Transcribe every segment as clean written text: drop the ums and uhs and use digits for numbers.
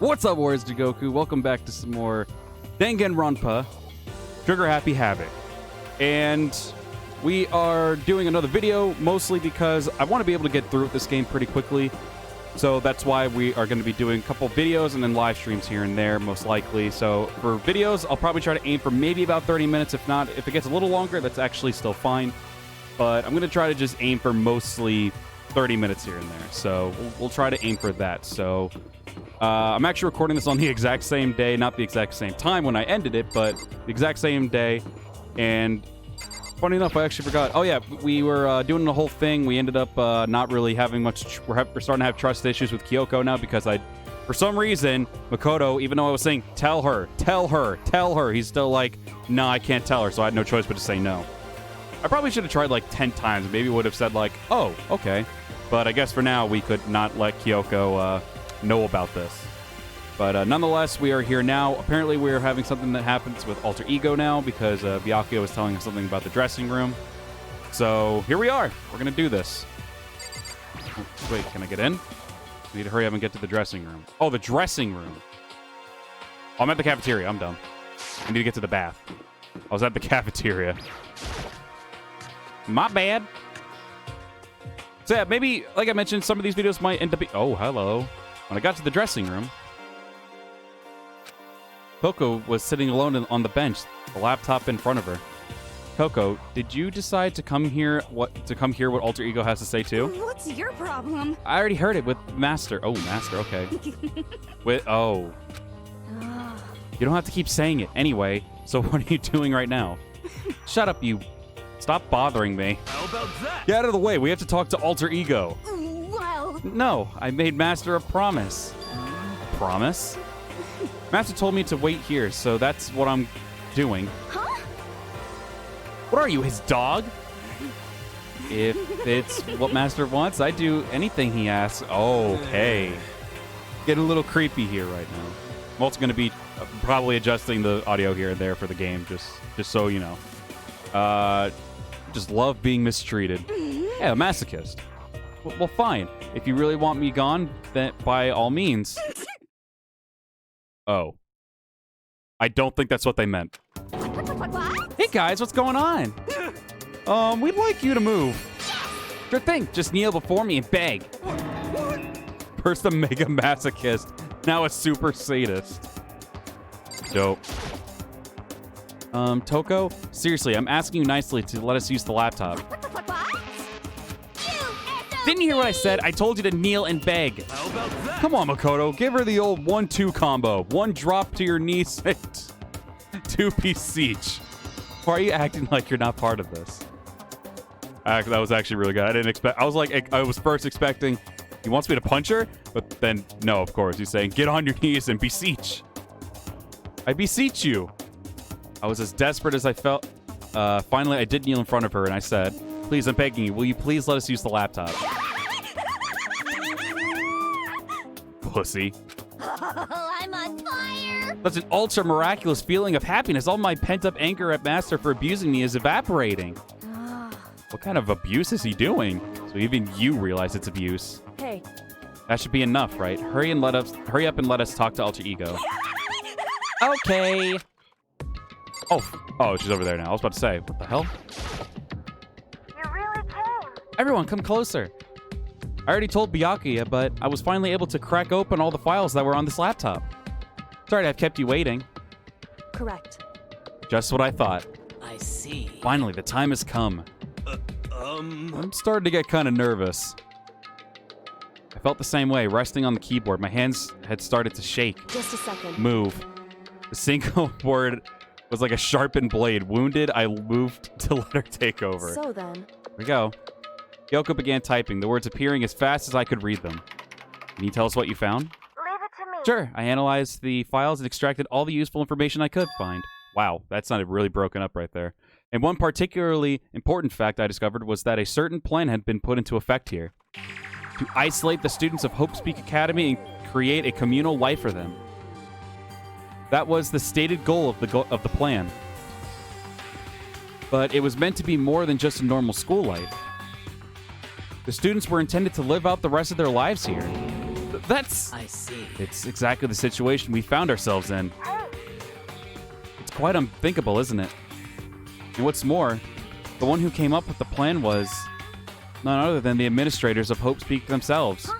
What's up, Warriors to Goku? Welcome back to some more Danganronpa, Trigger Happy Havoc. And we are doing another video, mostly because I want to be able to get through this game pretty quickly. So that's why we are going to be doing a couple videos and then live streams here and there, most likely. So for videos, I'll probably try to aim for maybe about 30 minutes. If not, if it gets a little longer, that's actually still fine. But I'm going to try to just aim for mostly 30 minutes here and there. So we'll try to aim for that. So I'm actually recording this on the exact same day, not the exact same time when I ended it, but the exact same day. And funny enough, I actually forgot. Oh, yeah, we were doing the whole thing. We ended up not really having much. We're starting to have trust issues with Kyoko now because for some reason, Makoto, even though I was saying, tell her, he's still like, no, I can't tell her. So I had no choice but to say no. I probably should have tried like 10 times. Maybe would have said like, oh, okay. But I guess for now, we could not let Kyoko know about this. But nonetheless, we are here now. Apparently, we're having something that happens with Alter Ego now because Byakuya was telling us something about the dressing room. So here we are. We're going to do this. Oh, wait, can I get in? I need to hurry up and get to the dressing room. Oh, the dressing room. Oh, I'm at the cafeteria. I'm dumb. I need to get to the bath. I was at the cafeteria. My bad. So yeah, maybe, like I mentioned, some of these videos might end up being... Oh, hello. When I got to the dressing room, Kyoko was sitting alone on the bench, the laptop in front of her. Kyoko, did you decide to come here? What Alter Ego has to say too? What's your problem? I already heard it with Master. Oh, Master. Okay. You don't have to keep saying it anyway. So what are you doing right now? Shut up, you. Stop bothering me. How about that? Get out of the way. We have to talk to Alter Ego. Well... No, I made Master a promise. Promise? Master told me to wait here, so that's what I'm doing. Huh? What are you, his dog? If it's what Master wants, I do anything he asks. Okay. Getting a little creepy here right now. I'm also going to be probably adjusting the audio here and there for the game, just so you know. Just love being mistreated. Yeah, a masochist. Well, fine. If you really want me gone, then by all means. Oh. I don't think that's what they meant. What? Hey guys, what's going on? We'd like you to move. Sure thing. Just kneel before me and beg. First a mega masochist, now a super sadist. Dope. Toko? Seriously, I'm asking you nicely to let us use the laptop. Didn't you hear what I said? I told you to kneel and beg. How about that? Come on, Makoto. Give her the old 1-2 combo. One drop to your knees and two beseech. Why are you acting like you're not part of this? That was actually really good. I didn't expect... I was first expecting he wants me to punch her, but then, no, of course. He's saying, get on your knees and beseech. I beseech you. I was as desperate as I felt. Finally, I did kneel in front of her, and I said, please, I'm begging you, will you please let us use the laptop? Pussy. Oh, I'm on fire! That's an ultra miraculous feeling of happiness. All my pent-up anger at Master for abusing me is evaporating. What kind of abuse is he doing? So even you realize it's abuse. Hey. That should be enough, right? Hurry up and let us talk to Alter Ego. Okay. Oh, she's over there now. I was about to say, what the hell? You really came. Everyone, come closer. I already told Byakuya, but I was finally able to crack open all the files that were on this laptop. Sorry to have kept you waiting. Correct. Just what I thought. I see. Finally, the time has come. I'm starting to get kind of nervous. I felt the same way, resting on the keyboard. My hands had started to shake. Just a second. Move. The single word was like a sharpened blade. Wounded, I moved to let her take over. So then. Here we go. Kyoko began typing, the words appearing as fast as I could read them. Can you tell us what you found? Leave it to me. Sure. I analyzed the files and extracted all the useful information I could find. Wow, that sounded really broken up right there. And one particularly important fact I discovered was that a certain plan had been put into effect here. To isolate the students of Hope Speak Academy and create a communal life for them. That was the stated goal of the plan. But it was meant to be more than just a normal school life. The students were intended to live out the rest of their lives here. That's... I see. It's exactly the situation we found ourselves in. Hey, It's quite unthinkable, isn't it? And what's more, the one who came up with the plan was none other than the administrators of Hope's Peak themselves.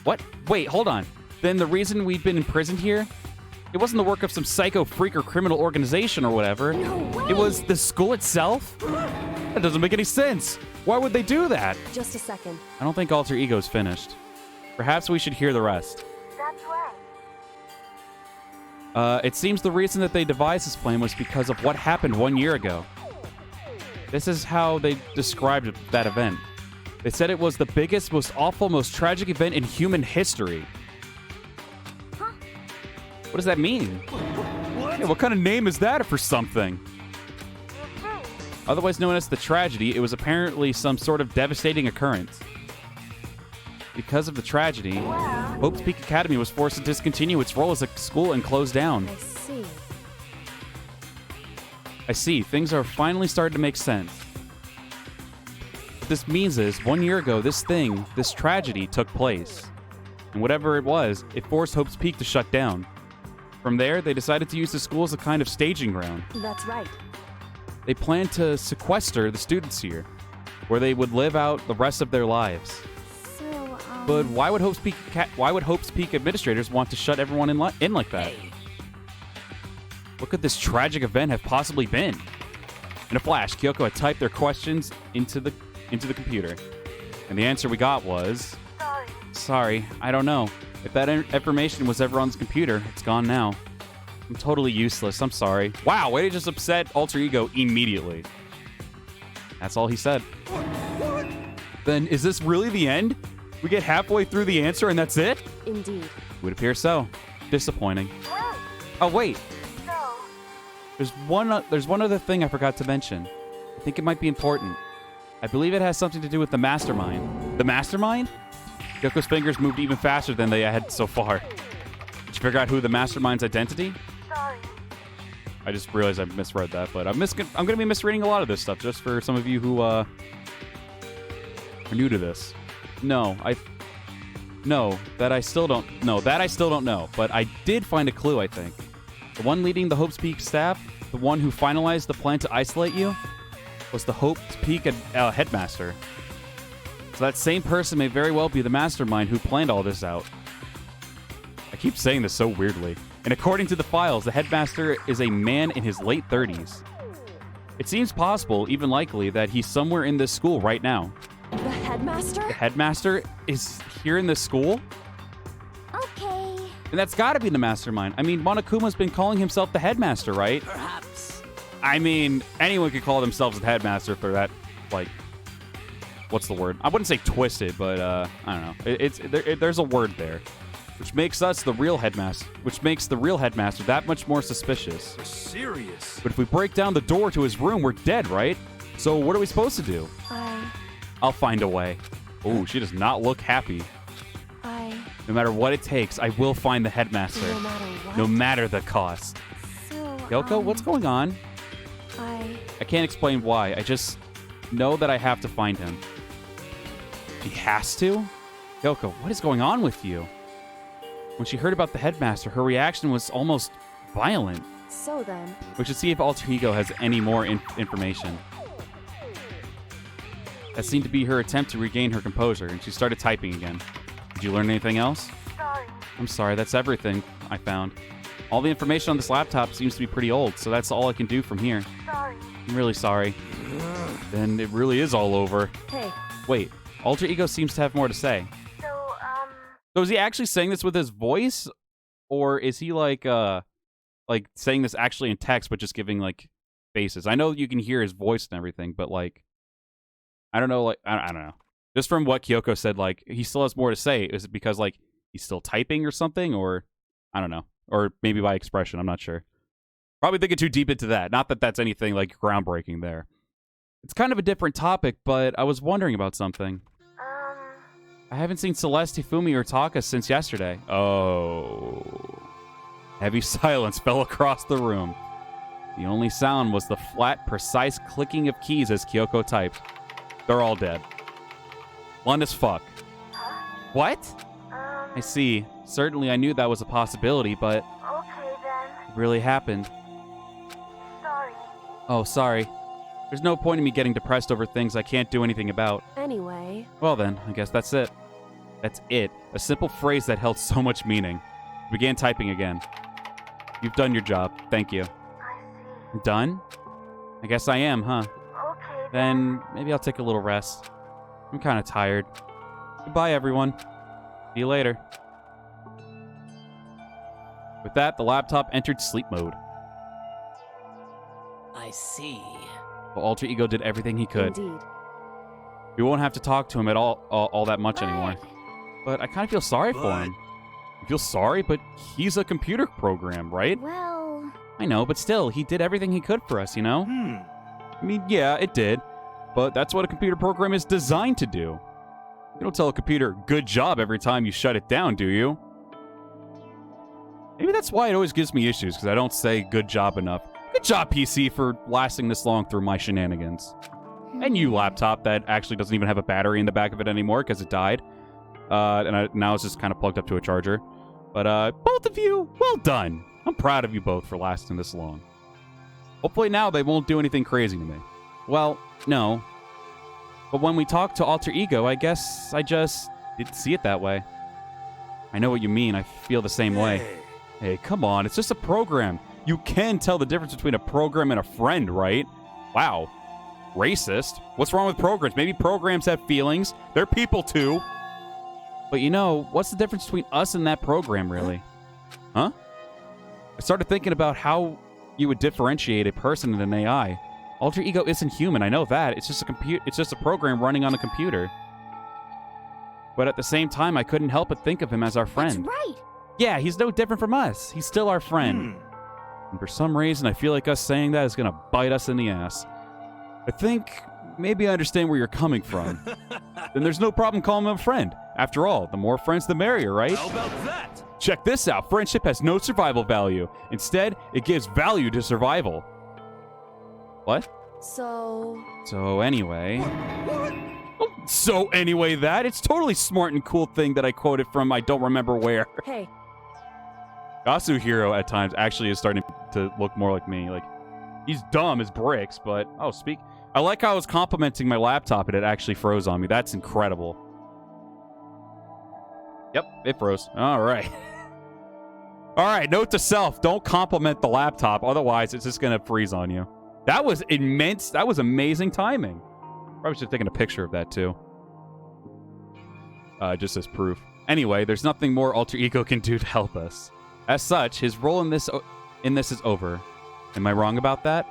What? Wait, hold on. Then the reason we've been imprisoned here? It wasn't the work of some psycho freak or criminal organization or whatever. no way! It was the school itself? That doesn't make any sense. Why would they do that? Just a second. I don't think Alter Ego's finished. Perhaps we should hear the rest. That's right. It seems the reason that they devised this plan was because of what happened 1 year ago. This is how they described that event. They said it was the biggest, most awful, most tragic event in human history. Huh? What does that mean? What? Yeah, what kind of name is that for something? You see, Otherwise known as the tragedy, it was apparently some sort of devastating occurrence. Because of the tragedy, well, Hope's Peak Academy was forced to discontinue its role as a school and close down. I see. I see. Things are finally starting to make sense. What this means is, 1 year ago, this tragedy took place. And whatever it was, it forced Hope's Peak to shut down. From there, they decided to use the school as a kind of staging ground. That's right. They planned to sequester the students here, where they would live out the rest of their lives. So, But why would Hope's Peak administrators want to shut everyone in like that? Hey, What could this tragic event have possibly been? In a flash, Kyoko had typed their questions into the computer, and the answer we got was, sorry. "Sorry, I don't know. If that information was ever on this computer, it's gone now. I'm totally useless. I'm sorry." Wow, way to just upset Alter Ego immediately. That's all he said. what? Then is this really the end? We get halfway through the answer and that's it? Indeed. It would appear so. Disappointing. Hey, Oh wait, so, there's one other thing I forgot to mention. I think it might be important. I believe it has something to do with the Mastermind. The Mastermind? Kyoko's fingers moved even faster than they had so far. Did you figure out who the Mastermind's identity? sorry. I just realized I misread that, but I'm going to be misreading a lot of this stuff just for some of you who are new to this. That I still don't know, but I did find a clue, I think. The one leading the Hope's Peak staff, the one who finalized the plan to isolate you, was the Hope's Peak headmaster. So that same person may very well be the mastermind who planned all this out. I keep saying this so weirdly. And according to the files, the headmaster is a man in his late 30s. It seems possible, even likely, that he's somewhere in this school right now. The headmaster? The headmaster is here in this school? Okay. And that's got to be the mastermind. I mean, Monokuma's been calling himself the headmaster, right? Perhaps. I mean, anyone could call themselves the headmaster for that, like, what's the word? I wouldn't say twisted, but, I don't know. There's a word there, which makes us the real headmaster, which makes the real headmaster that much more suspicious. Serious. But if we break down the door to his room, we're dead, right? So what are we supposed to do? I'll find a way. Oh, she does not look happy. No matter what it takes, I will find the headmaster. No matter what? No matter the cost. So, Kyoko, what's going on? I can't explain why. I just know that I have to find him. She has to? Kyoko, what is going on with you? When she heard about the headmaster, her reaction was almost violent. So then. We should see if Alter Ego has any more information. That seemed to be her attempt to regain her composure, and she started typing again. Did you learn anything else? Sorry. I'm sorry, that's everything I found. All the information on this laptop seems to be pretty old, so that's all I can do from here. Sorry. I'm really sorry. Then it really is all over. Hey. Wait, Alter Ego seems to have more to say. So is he actually saying this with his voice? Or is he like saying this actually in text but just giving like faces? I know you can hear his voice and everything, but like I don't know, like I don't know. Just from what Kyoko said, like he still has more to say. Is it because like he's still typing or something? Or I don't know. Or maybe by expression, I'm not sure. Probably thinking too deep into that. Not that that's anything like groundbreaking there. It's kind of a different topic, but I was wondering about something. I haven't seen Celeste, Hifumi, or Taka since yesterday. Oh. Heavy silence fell across the room. The only sound was the flat, precise clicking of keys as Kyoko typed. They're all dead. Blunt as fuck. What? I see. Certainly I knew that was a possibility, but Okay then. it really happened. Sorry. Oh, sorry. There's no point in me getting depressed over things I can't do anything about. Anyway. Well then, I guess that's it. That's it. A simple phrase that held so much meaning. I began typing again. You've done your job. Thank you. I see. Done? I guess I am, huh? Okay Then maybe I'll take a little rest. I'm kind of tired. Goodbye, everyone. See you later. With that, the laptop entered sleep mode. I see. The alter ego did everything he could. Indeed. We won't have to talk to him at all that much anymore. But But I kind of feel sorry for him. You feel sorry, but he's a computer program, right? well, I know, but still, he did everything he could for us, you know? Hmm. I mean, yeah, it did. But that's what a computer program is designed to do. You don't tell a computer, good job, every time you shut it down, do you? Maybe that's why it always gives me issues, because I don't say good job enough. Good job, PC, for lasting this long through my shenanigans. And you, laptop, that actually doesn't even have a battery in the back of it anymore because it died. Now it's just kind of plugged up to a charger. But both of you, well done. I'm proud of you both for lasting this long. Hopefully now they won't do anything crazy to me. Well, no. But when we talk to Alter Ego, I guess I just didn't see it that way. I know what you mean. I feel the same way. Hey. Hey, come on. It's just a program. You can tell the difference between a program and a friend, right? Wow. Racist. What's wrong with programs? Maybe programs have feelings. They're people too. But you know, what's the difference between us and that program, really? Huh? I started thinking about how you would differentiate a person and an AI. Alter Ego isn't human, I know that. It's just a program running on a computer. But at the same time, I couldn't help but think of him as our friend. that's right. Yeah, he's no different from us. He's still our friend. Hmm. And for some reason, I feel like us saying that is going to bite us in the ass. I think maybe I understand where you're coming from. Then there's no problem calling him a friend. After all, the more friends, the merrier, right? How about that? Check this out. Friendship has no survival value. Instead, it gives value to survival. What? So anyway... Oh, so anyway that. It's totally smart and cool thing that I quoted from I don't remember where. Hey, Yasuhiro at times actually is starting to look more like me. Like, he's dumb as bricks, but... Oh, I like how I was complimenting my laptop and it actually froze on me. That's incredible. Yep, it froze. All right. All right, note to self. Don't compliment the laptop. Otherwise, it's just going to freeze on you. That was immense. That was amazing timing. Probably should have taken a picture of that, too. Just as proof. Anyway, there's nothing more Alter Ego can do to help us. As such, his role in this is over. Am I wrong about that?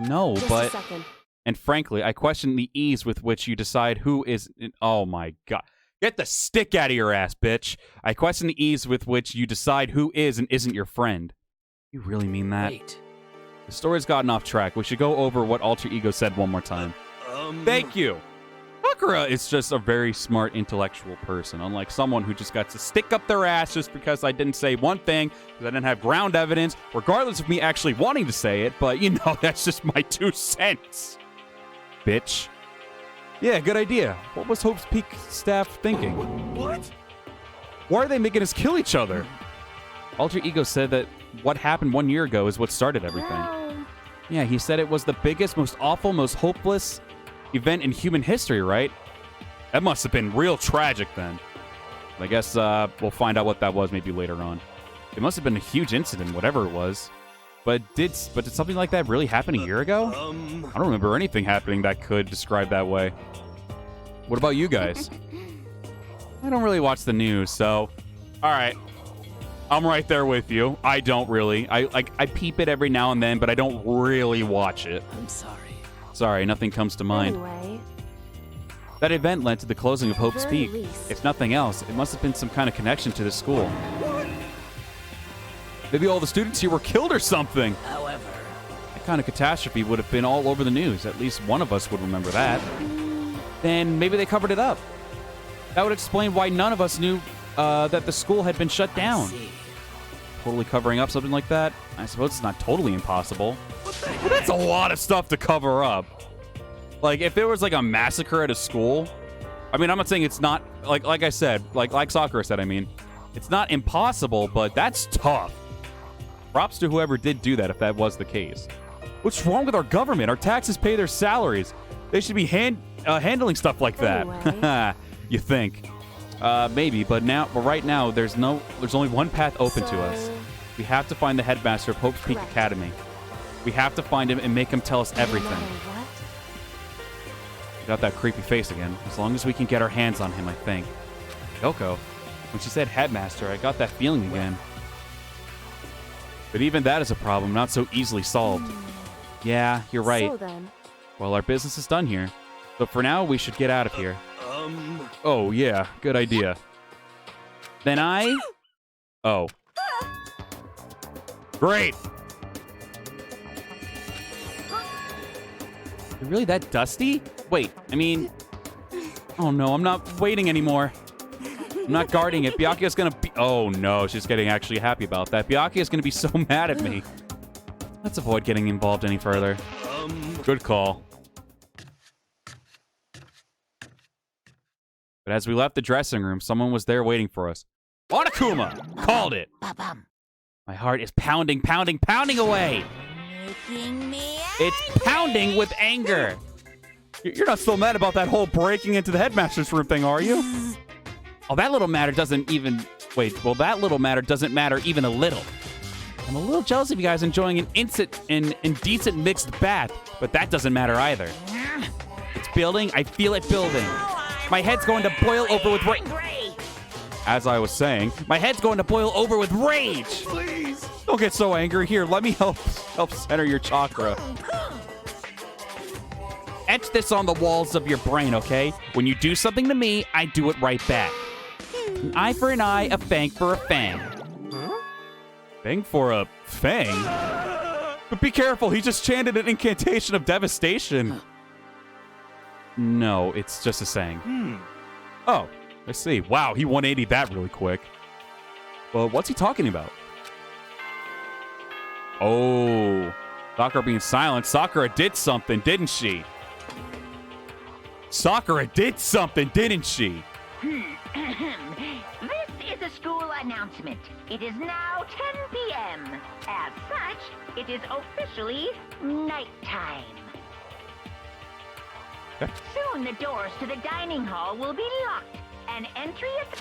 No, just but... a second. And frankly, I question the ease with which you decide who is... Oh, my God. Get the stick out of your ass, bitch. I question the ease with which you decide who is and isn't your friend. You really mean that? Wait. The story's gotten off track. We should go over what Alter Ego said one more time. Thank you. Sakura is just a very smart, intellectual person, unlike someone who just got to stick up their ass just because I didn't say one thing, because I didn't have ground evidence, regardless of me actually wanting to say it, but, you know, that's just my 2 cents. Bitch. Yeah, good idea. What was Hope's Peak staff thinking? What? Why are they making us kill each other? Alter Ego said that what happened 1 year ago is what started everything. Well, Yeah, he said it was the biggest, most awful, most hopeless event in human history, right? That must have been real tragic then. I guess we'll find out what that was maybe later on. It must have been a huge incident, whatever it was. But did something like that really happen a year ago? I don't remember anything happening that could describe that way. What about you guys? I don't really watch the news, so... Alright. I'm right there with you. I don't really. I peep it every now and then, but I don't really watch it. I'm sorry. Sorry, nothing comes to mind. anyway, That event led to the closing of Hope's very Peak. least. If nothing else, it must have been some kind of connection to the school. Maybe all the students here were killed or something. However, That kind of catastrophe would have been all over the news. At least one of us would remember that. Then maybe they covered it up. That would explain why none of us knew that the school had been shut down. I see. Totally covering up something like that? I suppose it's not totally impossible. But that's a lot of stuff to cover up. Like, if there was, like, a massacre at a school... I mean, I'm not saying it's not... Like I said, like Sakura said, I mean... It's not impossible, but that's tough. Props to whoever did do that if that was the case. What's wrong with our government? Our taxes pay their salaries. They should be handling stuff like that. Anyway. You think? Maybe, but right now, there's only one path open to us. We have to find the headmaster of Hope's Peak Correct. Academy. We have to find him and make him tell us everything. No matter what? Got that creepy face again. As long as we can get our hands on him, I think. Kyoko, when she said headmaster, I got that feeling again. But even that is a problem, not so easily solved. Yeah, you're right. So then, Well, our business is done here. So for now, we should get out of here. Oh, yeah. Good idea. Then Oh. Great! You're really that dusty? Wait, I mean... Oh, no, I'm not waiting anymore. I'm not guarding it. Byakuya's gonna be... Oh, no, she's getting actually happy about that. Byakuya's gonna be so mad at me. Let's avoid getting involved any further. Good call. But as we left the dressing room, someone was there waiting for us. Monokuma! Called it! My heart is pounding, pounding, pounding away! Making me It's pounding with anger! You're not still mad about that whole breaking into the headmaster's room thing, are you? Oh, that little matter doesn't even... Wait, well, that little matter doesn't matter even a little. I'm a little jealous of you guys enjoying an indecent mixed bath, but that doesn't matter either. It's building. I feel it building. My head's going to boil over with rage. As I was saying, my head's going to boil over with rage. Please. Don't get so angry. Here, let me help center your chakra. Etch this on the walls of your brain, okay? When you do something to me, I do it right back. An eye for an eye, a fang for a fang. Fang for a fang? But be careful, he just chanted an incantation of devastation. No, it's just a saying. Oh, I see. Wow, he 180'd that really quick. Well, what's he talking about? Oh, Sakura being silent. Sakura did something, didn't she? Sakura did something, didn't she? This is a school announcement. It is now 10 p.m. As such, it is officially nighttime. Soon the doors to the dining hall will be locked, and entry at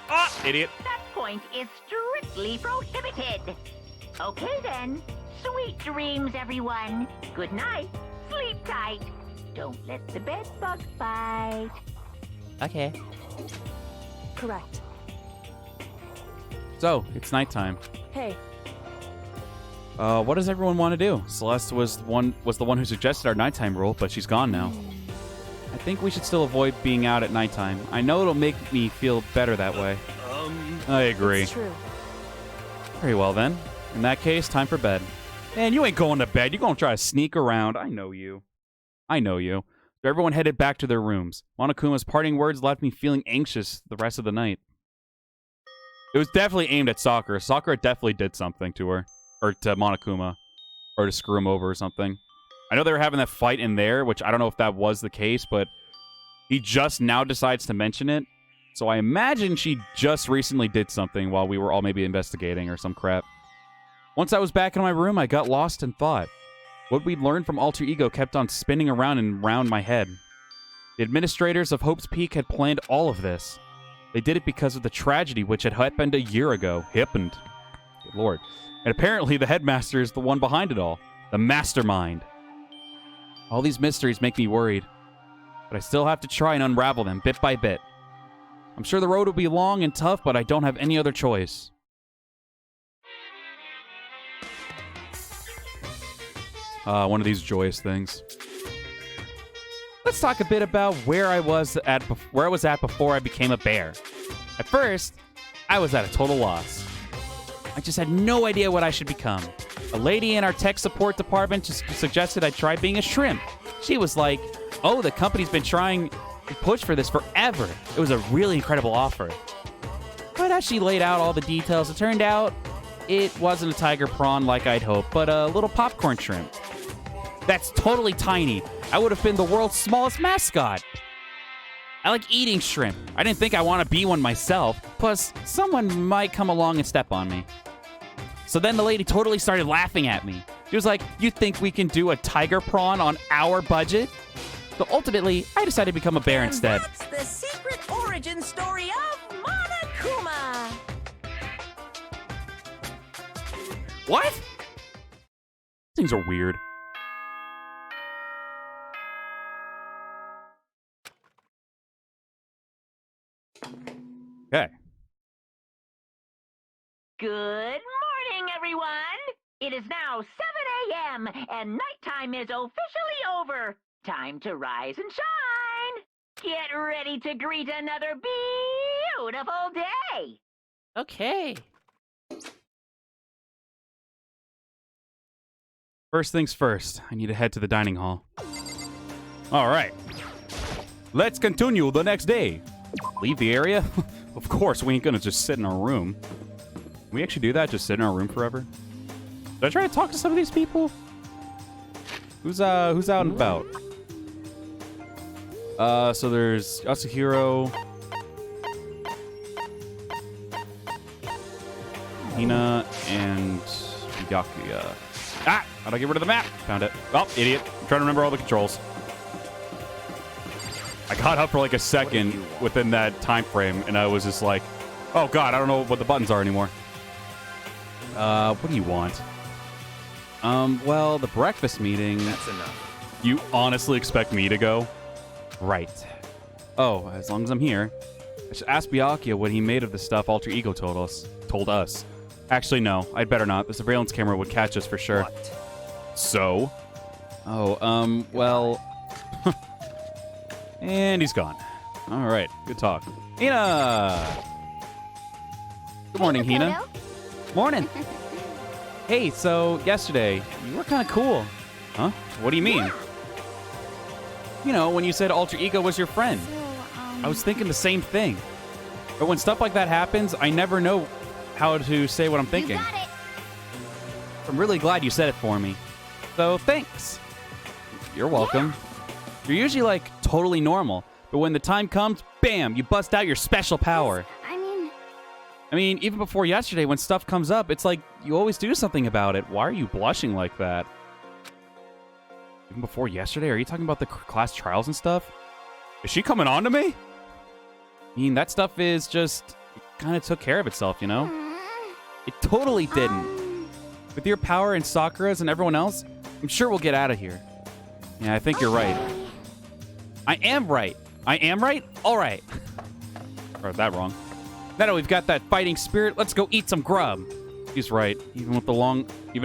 Ah, idiot. that point is strictly prohibited. Okay then. Sweet dreams, everyone. Good night. Sleep tight. Don't let the bed bug bite. Okay. correct. So, it's nighttime. Hey, What does everyone want to do? Celeste was the one who suggested our nighttime rule, but she's gone now. I think we should still avoid being out at nighttime. I know it'll make me feel better that way. I agree. it's true. Very well then. In that case, time for bed. Man, you ain't going to bed. You're going to try to sneak around. I know you. I know you. So everyone headed back to their rooms. Monokuma's parting words left me feeling anxious the rest of the night. It was definitely aimed at Sakura. Sakura definitely did something to her. Or to Monokuma. Or to screw him over or something. I know they were having that fight in there, which I don't know if that was the case, but he just now decides to mention it. So I imagine she just recently did something while we were all maybe investigating or some crap. Once I was back in my room, I got lost in thought. What we'd learned from Alter Ego kept on spinning around and round my head. The administrators of Hope's Peak had planned all of this. They did it because of the tragedy which had happened a year ago. Happened. Good Lord. And apparently the headmaster is the one behind it all. The Mastermind. All these mysteries make me worried. But I still have to try and unravel them bit by bit. I'm sure the road will be long and tough, but I don't have any other choice. One of these joyous things. Let's talk a bit about where I was at before I became a bear. At first, I was at a total loss. I just had no idea what I should become. A lady in our tech support department just suggested I try being a shrimp. She was like, "Oh, the company's been trying to push for this forever." It was a really incredible offer. But as she laid out all the details, it turned out it wasn't a tiger prawn like I'd hoped, but a little popcorn shrimp. That's totally tiny. I would have been the world's smallest mascot. I like eating shrimp. I didn't think I want to be one myself. Plus, someone might come along and step on me. So then the lady totally started laughing at me. She was like, you think we can do a tiger prawn on our budget? So ultimately, I decided to become a bear instead. That's the secret origin story of Monokuma. What? Things are weird. Okay. Good morning, everyone. It is now 7 a.m. and nighttime is officially over. Time to rise and shine. Get ready to greet another beautiful day. Okay. First things first, I need to head to the dining hall. All right. Let's continue the next day. Leave the area? Of course, we ain't gonna just sit in our room. Can we actually do that? Just sit in our room forever? Should I try to talk to some of these people? Who's out and about? So there's Yasuhiro, Hina, and Byakuya. Ah! How'd I get rid of the map? Found it. Oh, idiot. I'm trying to remember all the controls. I got up for like a second within that time frame, and I was just like, oh god, I don't know what the buttons are anymore. What do you want? Well, the breakfast meeting... That's enough. You honestly expect me to go? Right. Oh, as long as I'm here. I should ask Byakuya what he made of the stuff Alter Ego told us. Actually, no. I'd better not. The surveillance camera would catch us for sure. What? So? Oh, well... And he's gone. All right, good talk. Hina! Good morning, Hina. Morning. Hey, so yesterday, you were kind of cool. Huh? What do you mean? You know, when you said Alter Ego was your friend. I was thinking the same thing. But when stuff like that happens, I never know how to say what I'm thinking. You got it. I'm really glad you said it for me. So, thanks. You're welcome. You're usually, like, totally normal. But when the time comes, bam, you bust out your special power. I mean, even before yesterday, when stuff comes up, it's like you always do something about it. Why are you blushing like that? Even before yesterday? Are you talking about the class trials and stuff? Is she coming on to me? I mean, that stuff is just... It kind of took care of itself, you know? It totally didn't. With your power and Sakura's and everyone else, I'm sure we'll get out of here. Yeah, I think you're right. I am right. I am right? All right. I heard that wrong. Now that we've got that fighting spirit, let's go eat some grub. He's right. Even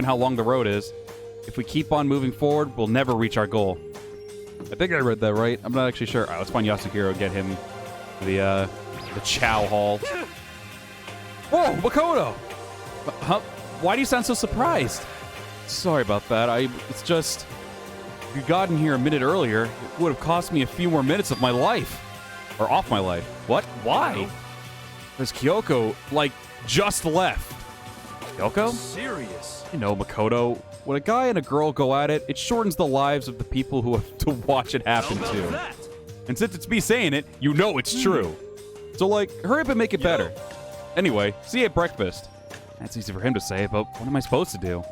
how long the road is. If we keep on moving forward, we'll never reach our goal. I think I read that right. I'm not actually sure. All right, let's find Yasuhiro and get him to the Chow Hall. Whoa, Makoto! Huh? Why do you sound so surprised? Sorry about that. It's just... If you'd gotten here a minute earlier, it would have cost me a few more minutes of my life. Or off my life. What? Why? Because Kyoko, like, just left. Kyoko? Serious? You know, Makoto, when a guy and a girl go at it, it shortens the lives of the people who have to watch it happen How about to. that? And since it's me saying it, you know it's true. So, like, hurry up and make it better. Anyway, see you at breakfast. That's easy for him to say, but what am I supposed to do?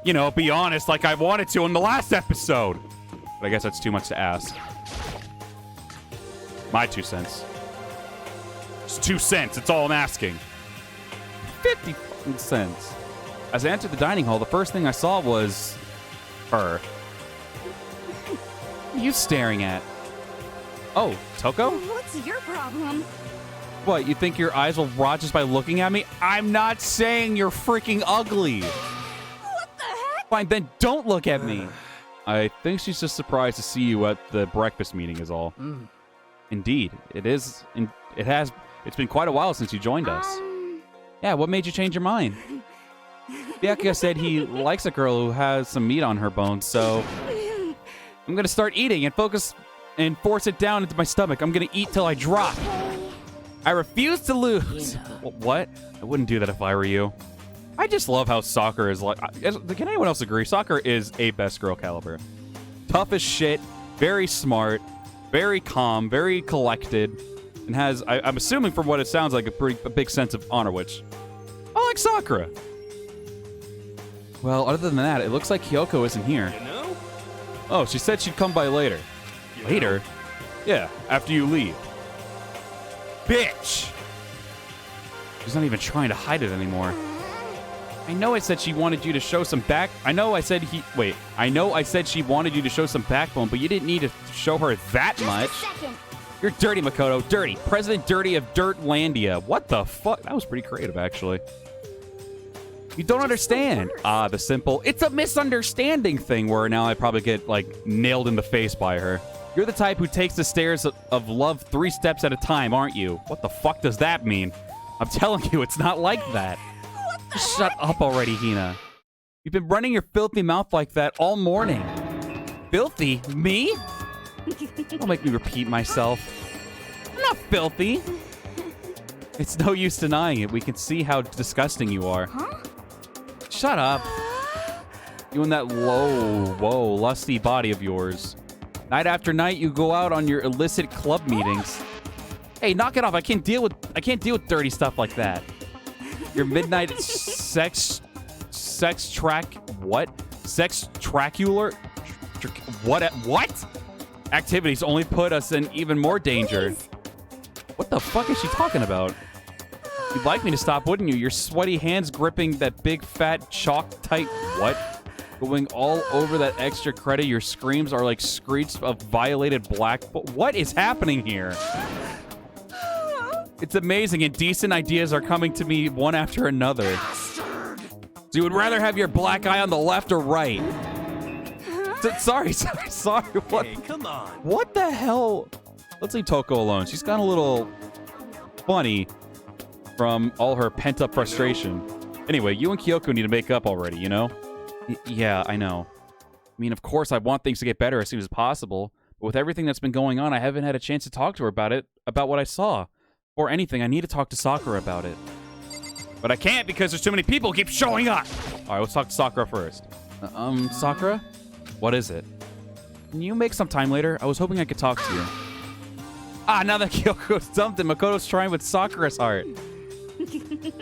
You know, be honest like I wanted to in the last episode. But I guess that's too much to ask. My 2 cents. It's 2 cents. It's all I'm asking. 50 fucking cents. As I entered the dining hall, the first thing I saw was... her. What are you staring at? Oh, Toko? What's your problem? What, you think your eyes will rot just by looking at me? I'm not saying you're freaking ugly. What the heck? Fine, then don't look at me. I think she's just surprised to see you at the breakfast meeting is all. Indeed, it's been quite a while since you joined us. Yeah, what made you change your mind? Byakuya said he likes a girl who has some meat on her bones, so I'm gonna start eating and force it down into my stomach. I'm gonna eat till I drop. I refuse to lose. What? I wouldn't do that if I were you. I just love how Sakura is like... Can anyone else agree? Sakura is a best girl caliber. Tough as shit, very smart, Very calm, very collected, and has, I'm assuming from what it sounds like, a big sense of honor, which I like Sakura. Well, other than that, it looks like Kyoko isn't here. You know? Oh, she said she'd come by later. Later? Yeah, after you leave. Bitch! She's not even trying to hide it anymore. I know I said she wanted you to show some back. I know I said she wanted you to show some backbone, but you didn't need to show her that much. You're dirty, Makoto. Dirty. President Dirty of Dirtlandia. What the fuck? That was pretty creative, actually. You don't understand. Ah, the simple. It's a misunderstanding thing where now I probably get, like, nailed in the face by her. You're the type who takes the stairs of love 3 steps at a time, aren't you? What the fuck does that mean? I'm telling you, it's not like that. Just shut up already, Hina. You've been running your filthy mouth like that all morning. Filthy? Me? Don't make me repeat myself. I'm not filthy. It's no use denying it. We can see how disgusting you are. Huh? Shut up. You and that whoa, lusty body of yours. Night after night, you go out on your illicit club meetings. Hey, knock it off. I can't deal with dirty stuff like that. Your midnight sex tracular? What? Activities only put us in even more danger. What the fuck is she talking about? You'd like me to stop, wouldn't you? Your sweaty hands gripping that big fat chalk tight what? Going all over that extra credit. Your screams are like screeches of violated black. What is happening here? It's amazing, and decent ideas are coming to me one after another. So you would rather have your black eye on the left or right? Sorry. What? Hey, come on. What the hell? Let's leave Toko alone. She's gotten a little funny from all her pent-up frustration. Anyway, you and Kyoko need to make up already, you know? Yeah, I know. I mean, of course, I want things to get better as soon as possible. But with everything that's been going on, I haven't had a chance to talk to her about what I saw. Or anything, I need to talk to Sakura about it. But I can't because there's too many people who keep showing up. All right, let's talk to Sakura first. Sakura? What is it? Can you make some time later? I was hoping I could talk to you. Ah, now that Kyoko's dumped and Makoto's trying with Sakura's heart.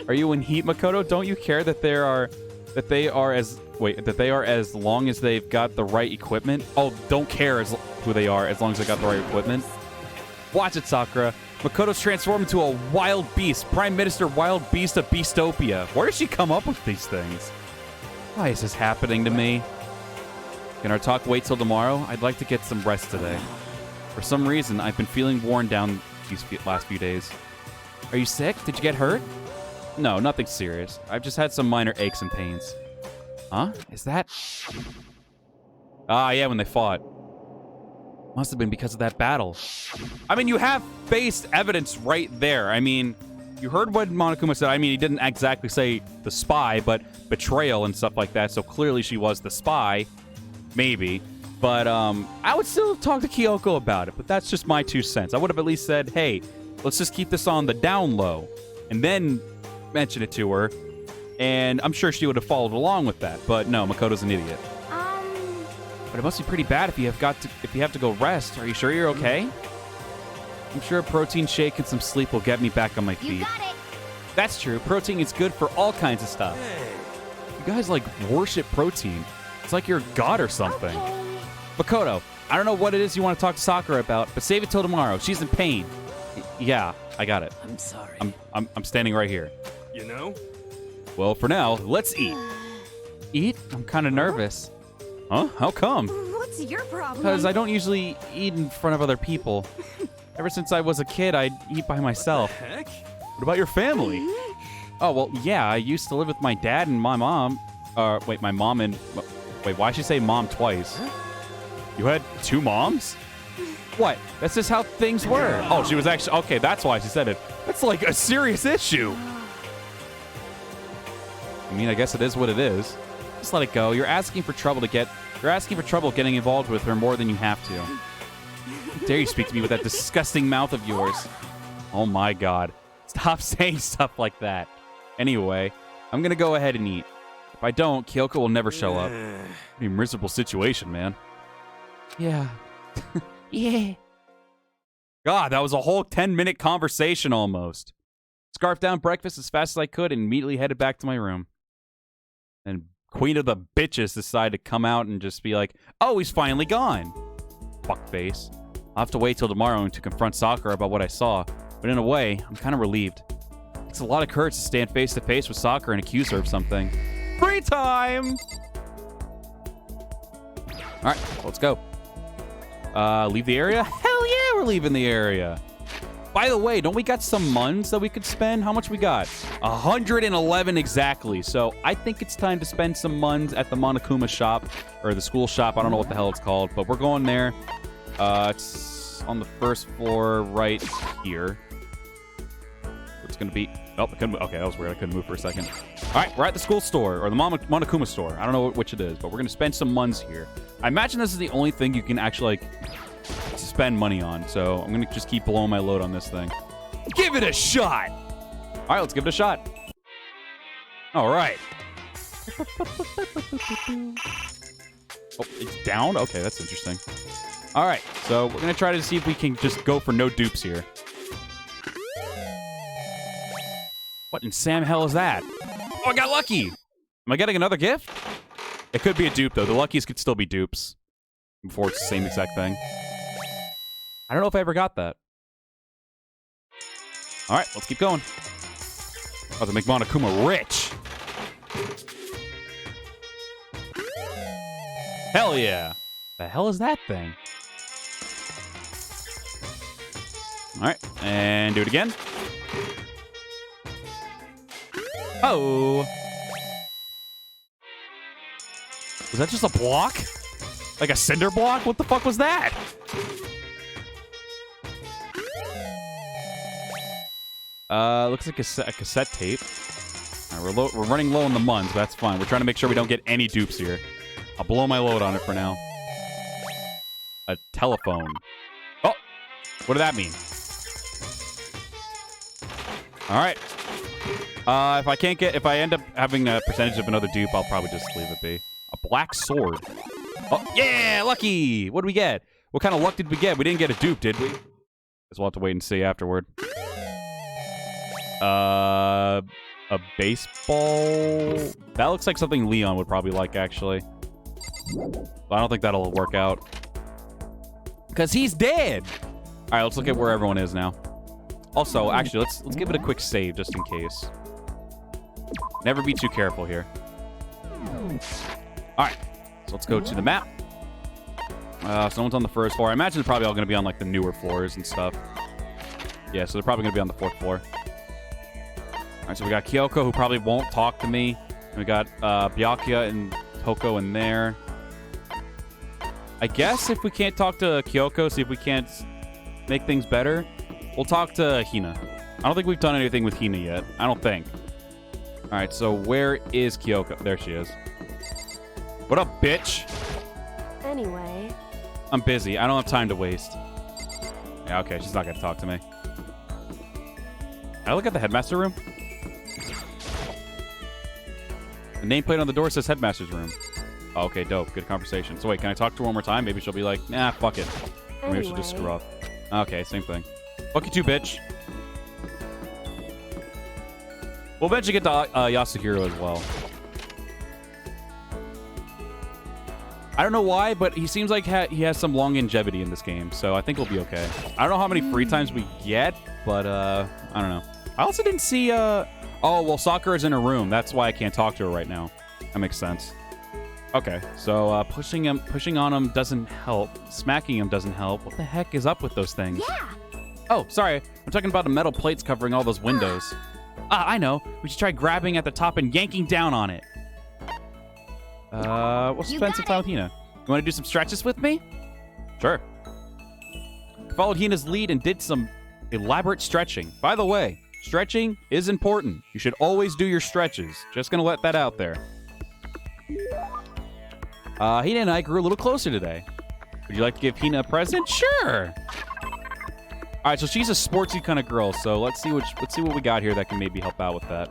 Are you in heat, Makoto? Don't you care that they are as long as they've got the right equipment? Oh, don't care who they are as long as they got the right equipment. Watch it, Sakura. Makoto's transformed into a wild beast. Prime Minister Wild Beast of Beastopia. Where does she come up with these things? Why is this happening to me? Can our talk wait till tomorrow? I'd like to get some rest today. For some reason, I've been feeling worn down these last few days. Are you sick? Did you get hurt? No, nothing serious. I've just had some minor aches and pains. Huh? Is that... Ah, yeah, when they fought. Must have been because of that battle. I mean, you have faced evidence right there. I mean, you heard what Monokuma said. I mean, he didn't exactly say the spy, but betrayal and stuff like that. So clearly she was the spy. Maybe. But I would still talk to Kyoko about it. But that's just my 2 cents. I would have at least said, hey, let's just keep this on the down low. And then mention it to her. And I'm sure she would have followed along with that. But no, Makoto's an idiot. But it must be pretty bad if you have to go rest. Are you sure you're okay? I'm sure a protein shake and some sleep will get me back on my feet. You got it. That's true. Protein is good for all kinds of stuff. Hey. You guys like worship protein. It's like you're a god or something. Okay. Makoto, I don't know what it is you want to talk to Sakura about, but save it till tomorrow. She's in pain. Yeah, I got it. I'm sorry. I'm standing right here. You know? Well, for now, let's eat. Eat? I'm kind of nervous. Huh? How come? What's your problem? Because I don't usually eat in front of other people. Ever since I was a kid, I'd eat by myself. What the heck? What about your family? Oh, well, yeah, I used to live with my dad and my mom. My mom and... Wait, why'd she say mom twice? You had 2 moms? What? That's just how things were. Oh, she was actually... Okay, that's why she said it. That's like a serious issue. I mean, I guess it is what it is. Just let it go. You're asking for trouble getting involved with her more than you have to. How dare you speak to me with that disgusting mouth of yours? Oh my god. Stop saying stuff like that. Anyway, I'm gonna go ahead and eat. If I don't, Kyoko will never show up. What a miserable situation, man. Yeah. Yeah. God, that was a whole 10-minute conversation almost. Scarfed down breakfast as fast as I could and immediately headed back to my room. And Queen of the Bitches decided to come out and just be like, oh, he's finally gone. Fuckface. I'll have to wait till tomorrow to confront Sakura about what I saw. But in a way, I'm kind of relieved. It's a lot of courage to stand face to face with Sakura and accuse her of something. Free time! Alright, let's go. Leave the area? Hell yeah, we're leaving the area. By the way, don't we got some muns that we could spend? How much we got? 111 exactly. So I think it's time to spend some muns at the Monokuma shop, or the school shop. I don't know what the hell it's called, but we're going there. It's on the first floor right here. It's going to be... Oh, I couldn't... Okay, that was weird. I couldn't move for a second. All right, we're at the school store, or the Monokuma store. I don't know which it is, but we're going to spend some muns here. I imagine this is the only thing you can actually, like, spend money on. So I'm going to just keep blowing my load on this thing. Give it a shot! All right, let's give it a shot. All right. Oh, it's down? Okay, that's interesting. All right, so we're going to try to see if we can just go for no dupes here. What in Sam hell is that? Oh, I got lucky! Am I getting another gift? It could be a dupe, though. The luckies could still be dupes. Before it's the same exact thing. I don't know if I ever got that. All right, let's keep going. About to make Monokuma rich. Hell yeah. The hell is that thing? All right, and do it again. Oh. Was that just a block? Like a cinder block? What the fuck was that? Looks like a cassette tape. All right, we're running low on the muns, but that's fine. We're trying to make sure we don't get any dupes here. I'll blow my load on it for now. A telephone. Oh! What did that mean? All right. If I end up having a percentage of another dupe, I'll probably just leave it be. A black sword. Oh, yeah, lucky! What did we get? What kind of luck did we get? We didn't get a dupe, did we? Guess we'll have to wait and see afterward. A baseball? That looks like something Leon would probably like, actually. But I don't think that'll work out. Because he's dead! Alright, let's look at where everyone is now. Also, actually, let's give it a quick save, just in case. Never be too careful here. Alright, so let's go to the map. So no one's on the first floor. I imagine they're probably all going to be on, like, the newer floors and stuff. Yeah, so they're probably going to be on the 4th floor. Alright, so we got Kyoko, who probably won't talk to me. And we got Byakuya and Toko in there. I guess if we can't talk to Kyoko, see if we can't make things better, we'll talk to Hina. I don't think we've done anything with Hina yet. I don't think. Alright, so where is Kyoko? There she is. What up, bitch? Anyway. I'm busy. I don't have time to waste. Yeah, okay. She's not going to talk to me. Can I look at the headmaster room? The nameplate on the door says headmaster's room. Oh, okay, dope. Good conversation. So wait, can I talk to her one more time? Maybe she'll be like, nah, fuck it. Or maybe she'll just screw up. Okay, same thing. Fuck you too, bitch. We'll eventually get to Yasuhiro as well. I don't know why, but he seems like he has some longevity in this game, so I think we'll be okay. I don't know how many free times we get, but I don't know. I also didn't see... Oh, well, Sakura's in her room. That's why I can't talk to her right now. That makes sense. Okay, so pushing on him doesn't help. Smacking him doesn't help. What the heck is up with those things? Yeah. Oh, sorry. I'm talking about the metal plates covering all those windows. I know. We should try grabbing at the top and yanking down on it. We'll spend some time with Hina. You want to do some stretches with me? Sure. Followed Hina's lead and did some elaborate stretching. By the way, stretching is important. You should always do your stretches. Just gonna let that out there. Hina and I grew a little closer today. Would you like to give Hina a present? Sure. All right, so she's a sportsy kind of girl. So let's see what we got here that can maybe help out with that.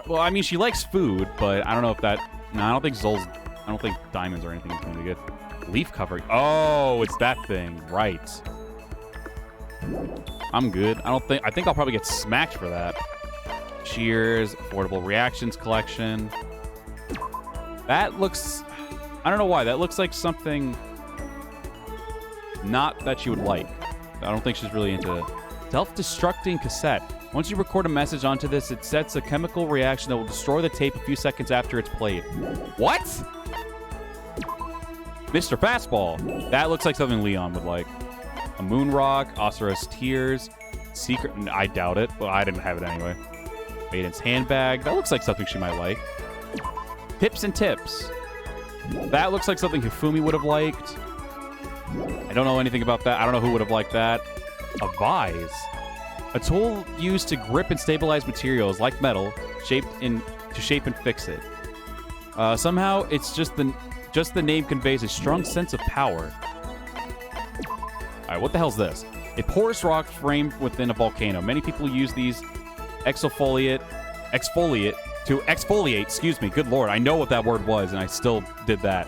Well, I mean, she likes food, but I don't know if that. No, I don't think diamonds or anything is going to be good. Leaf covering. Oh, it's that thing. Right. I'm good. I think I'll probably get smacked for that. Cheers, affordable reactions collection. That looks, I don't know why. That looks like something not that she would like. I don't think she's really into it. Self-destructing cassette. Once you record a message onto this, it sets a chemical reaction that will destroy the tape a few seconds after it's played. What? Mr. Fastball. That looks like something Leon would like. A moon rock, Osir's tears, secret. I doubt it, but I didn't have it anyway. Maiden's handbag. That looks like something she might like. Tips and tips. That looks like something Hifumi would have liked. I don't know anything about that. I don't know who would have liked that. A vise. A tool used to grip and stabilize materials like metal, to shape and fix it. Somehow, it's just the name conveys a strong sense of power. All right, what the hell's this? A porous rock framed within a volcano. Many people use these exfoliate to exfoliate. Excuse me. Good lord, I know what that word was, and I still did that.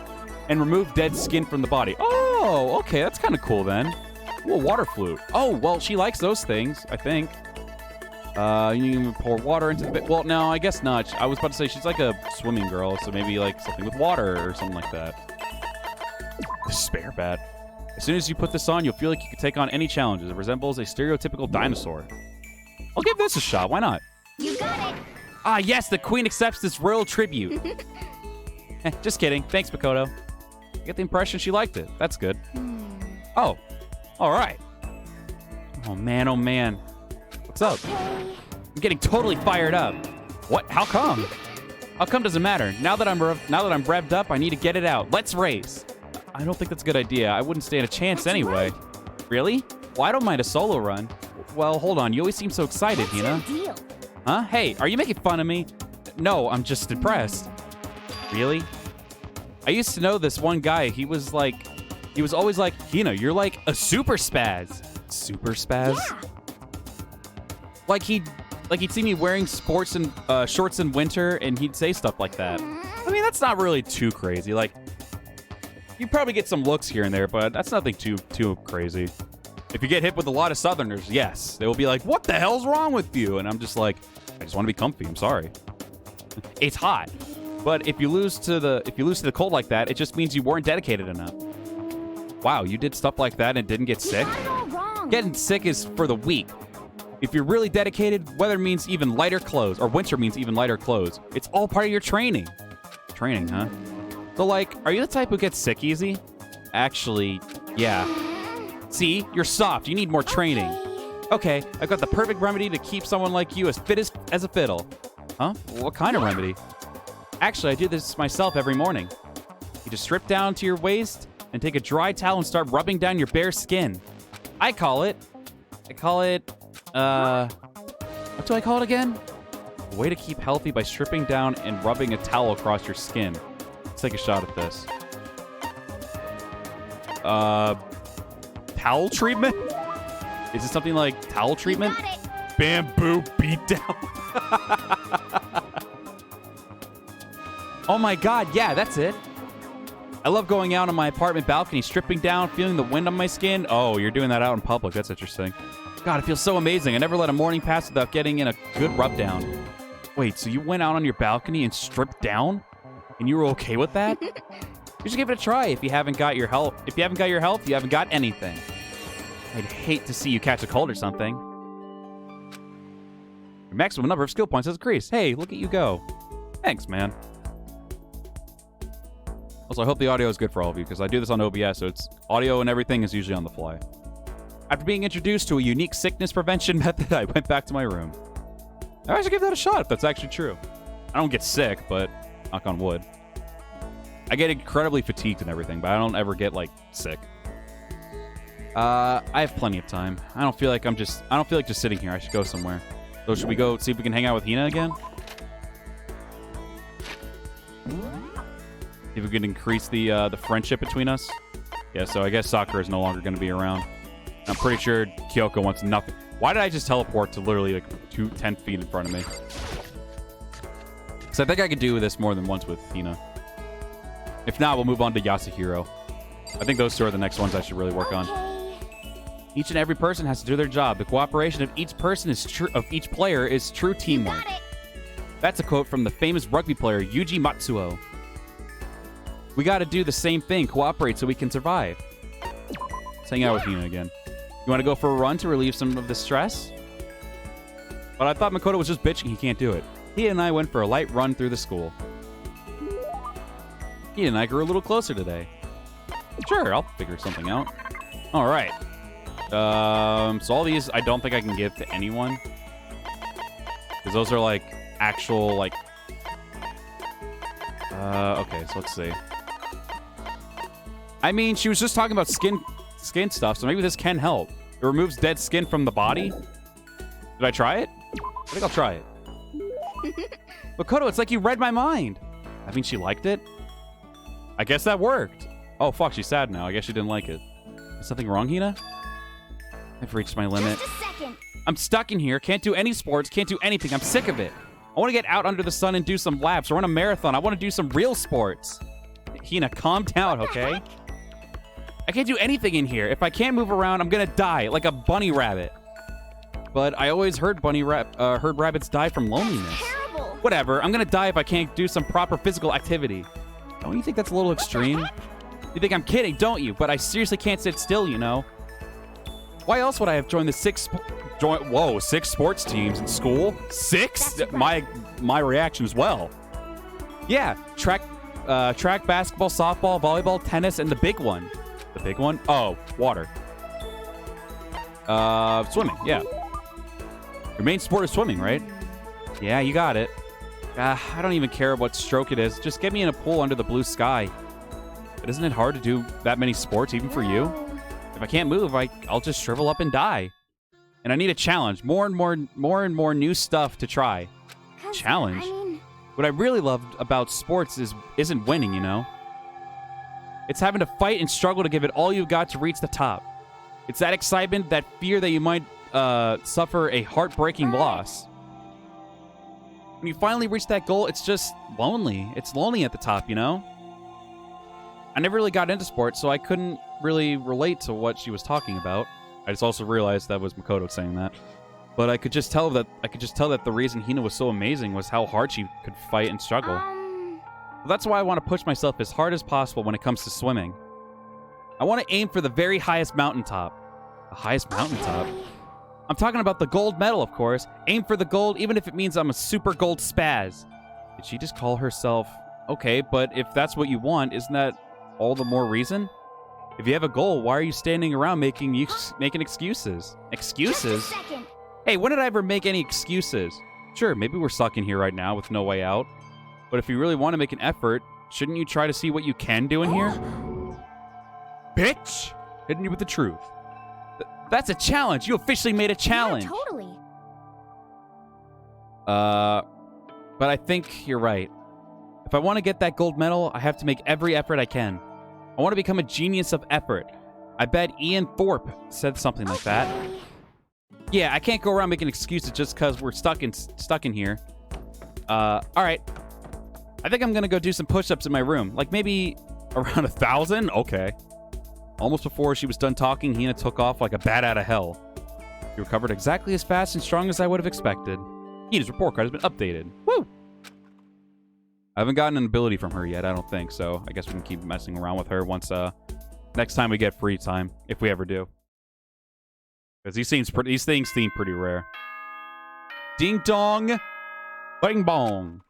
And remove dead skin from the body. Oh, okay, that's kind of cool then. Ooh, a water flute. Oh, well, she likes those things, I think. You can pour water into the bit. Well, no, I guess not. I was about to say she's like a swimming girl, so maybe like something with water or something like that. Spare bad. As soon as you put this on, you'll feel like you can take on any challenges. It resembles a stereotypical dinosaur. I'll give this a shot. Why not? You got it. Ah, yes, the queen accepts this royal tribute. Just kidding. Thanks, Makoto. I get the impression she liked it. That's good. Oh, all right. Oh, man, oh, man. What's up? I'm getting totally fired up. What? How come? How come doesn't matter? Now that I'm revved up, I need to get it out. Let's race. I don't think that's a good idea. I wouldn't stand a chance anyway. Really? Well, I don't mind a solo run. Well, hold on. You always seem so excited, Hina. Huh? Hey, are you making fun of me? No, I'm just impressed. Really? I used to know this one guy. He was always like, Hina, you're like a super spaz. Super spaz? Yeah. Like he'd see me wearing sports and shorts in winter, and he'd say stuff like that. I mean, that's not really too crazy. Like, you probably get some looks here and there, but that's nothing too crazy. If you get hit with a lot of Southerners, yes, they will be like, "What the hell's wrong with you?" And I'm just like, I just want to be comfy. I'm sorry. It's hot, but if you lose to the cold like that, it just means you weren't dedicated enough. Wow, you did stuff like that and didn't get sick? Getting sick is for the weak. If you're really dedicated, weather means even lighter clothes, or winter means even lighter clothes. It's all part of your training. Training, huh? So, like, are you the type who gets sick easy? Actually, yeah. See, you're soft. You need more training. Okay, I've got the perfect remedy to keep someone like you as fit as a fiddle. Huh? What kind of remedy? Actually, I do this myself every morning. You just strip down to your waist and take a dry towel and start rubbing down your bare skin. I call it, what do I call it again? A way to keep healthy by stripping down and rubbing a towel across your skin. Let's take a shot at this. Towel treatment? Is it something like towel treatment? Bamboo beatdown. Oh my god, yeah, that's it. I love going out on my apartment balcony, stripping down, feeling the wind on my skin. Oh, you're doing that out in public. That's interesting. God, it feels so amazing. I never let a morning pass without getting in a good rub down. Wait, so you went out on your balcony and stripped down? And you were okay with that? You should give it a try if you haven't got your health. If you haven't got your health, you haven't got anything. I'd hate to see you catch a cold or something. Your maximum number of skill points has increased. Hey, look at you go. Thanks, man. Also, I hope the audio is good for all of you, because I do this on OBS, so it's audio and everything is usually on the fly. After being introduced to a unique sickness prevention method, I went back to my room. I should give that a shot if that's actually true. I don't get sick, but knock on wood. I get incredibly fatigued and everything, but I don't ever get, like, sick. I have plenty of time. I don't feel like just sitting here. I should go somewhere. So should we go see if we can hang out with Hina again? See if we can increase the friendship between us. Yeah, so I guess Sakura is no longer going to be around. I'm pretty sure Kyoko wants nothing. Why did I just teleport to literally like 10 feet in front of me? So I think I could do this more than once with Hina. If not, we'll move on to Yasuhiro. I think those two are the next ones I should really work on. Each and every person has to do their job. The cooperation of each person is true. Of each player is true teamwork. Got it. That's a quote from the famous rugby player Yuji Matsuo. We got to do the same thing. Cooperate so we can survive. Let's hang out with Hina again. You want to go for a run to relieve some of the stress? But I thought Makoto was just bitching he can't do it. He and I went for a light run through the school. He and I grew a little closer today. Sure, I'll figure something out. All right. So all these I don't think I can give to anyone. Because those are like actual like... okay, so let's see. I mean, she was just talking about skin stuff, so maybe this can help. It removes dead skin from the body. Did I try it? I think I'll try it. Makoto, it's like you read my mind. I mean, she liked it. I guess that worked. Oh, fuck, she's sad now. I guess she didn't like it. Is something wrong, Hina? I've reached my limit. Just a second. I'm stuck in here. Can't do any sports. Can't do anything. I'm sick of it. I want to get out under the sun and do some laps or run a marathon. I want to do some real sports. Hina, calm down, okay? I can't do anything in here. If I can't move around, I'm going to die like a bunny rabbit. But I always heard heard rabbits die from loneliness. Terrible. Whatever. I'm going to die if I can't do some proper physical activity. Don't you think that's a little extreme? You think I'm kidding, don't you? But I seriously can't sit still, you know? Why else would I have joined the six sports teams in school? 6? That's right. My reaction as well. Yeah, track, basketball, softball, volleyball, tennis, and the big one. The big one? Oh, water. Swimming, yeah. Your main sport is swimming, right? Yeah, you got it. I don't even care what stroke it is. Just get me in a pool under the blue sky. But isn't it hard to do that many sports, even for you? If I can't move, I'll just shrivel up and die. And I need a challenge. More and more new stuff to try. Challenge? I mean, What I really love about sports isn't winning, you know? It's having to fight and struggle to give it all you've got to reach the top. It's that excitement, that fear that you might suffer a heartbreaking loss. When you finally reach that goal, it's just lonely. It's lonely at the top, you know? I never really got into sports, so I couldn't really relate to what she was talking about. I just also realized that was Makoto saying that. But I could just tell that the reason Hina was so amazing was how hard she could fight and struggle. Well, that's why I want to push myself as hard as possible when it comes to swimming. I want to aim for the very highest mountaintop. The highest mountaintop? I'm talking about the gold medal, of course. Aim for the gold, even if it means I'm a super gold spaz. Did she just call herself... Okay, but if that's what you want, isn't that all the more reason? If you have a goal, why are you standing around making excuses? Excuses? just a second. Hey, when did I ever make any excuses? Sure, maybe we're stuck in here right now with no way out. But if you really want to make an effort, shouldn't you try to see what you can do in here? Bitch! Hitting you with the truth. That's a challenge. You officially made a challenge. Yeah, totally. But I think you're right. If I want to get that gold medal, I have to make every effort I can. I want to become a genius of effort. I bet Ian Thorpe said something like that. Yeah, I can't go around making excuses just because we're stuck in here. All right. I think I'm going to go do some push-ups in my room. Like maybe around 1,000? Okay. Almost before she was done talking, Hina took off like a bat out of hell. He recovered exactly as fast and strong as I would have expected. Hina's report card has been updated. Woo! I haven't gotten an ability from her yet, I don't think, so I guess we can keep messing around with her once, next time we get free time, if we ever do. Because these things seem pretty rare. Ding dong! Bing bong!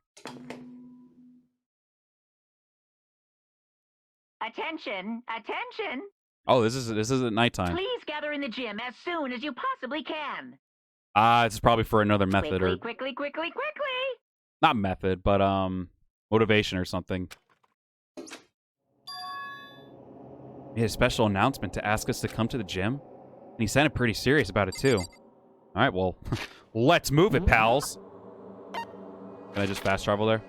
Attention! Attention! Oh, this is at nighttime. Please gather in the gym as soon as you possibly can. This is probably for another method or... Quickly! Not method, but, motivation or something. He had a special announcement to ask us to come to the gym. And he sounded pretty serious about it, too. Alright, well, let's move it, pals! Can I just fast travel there?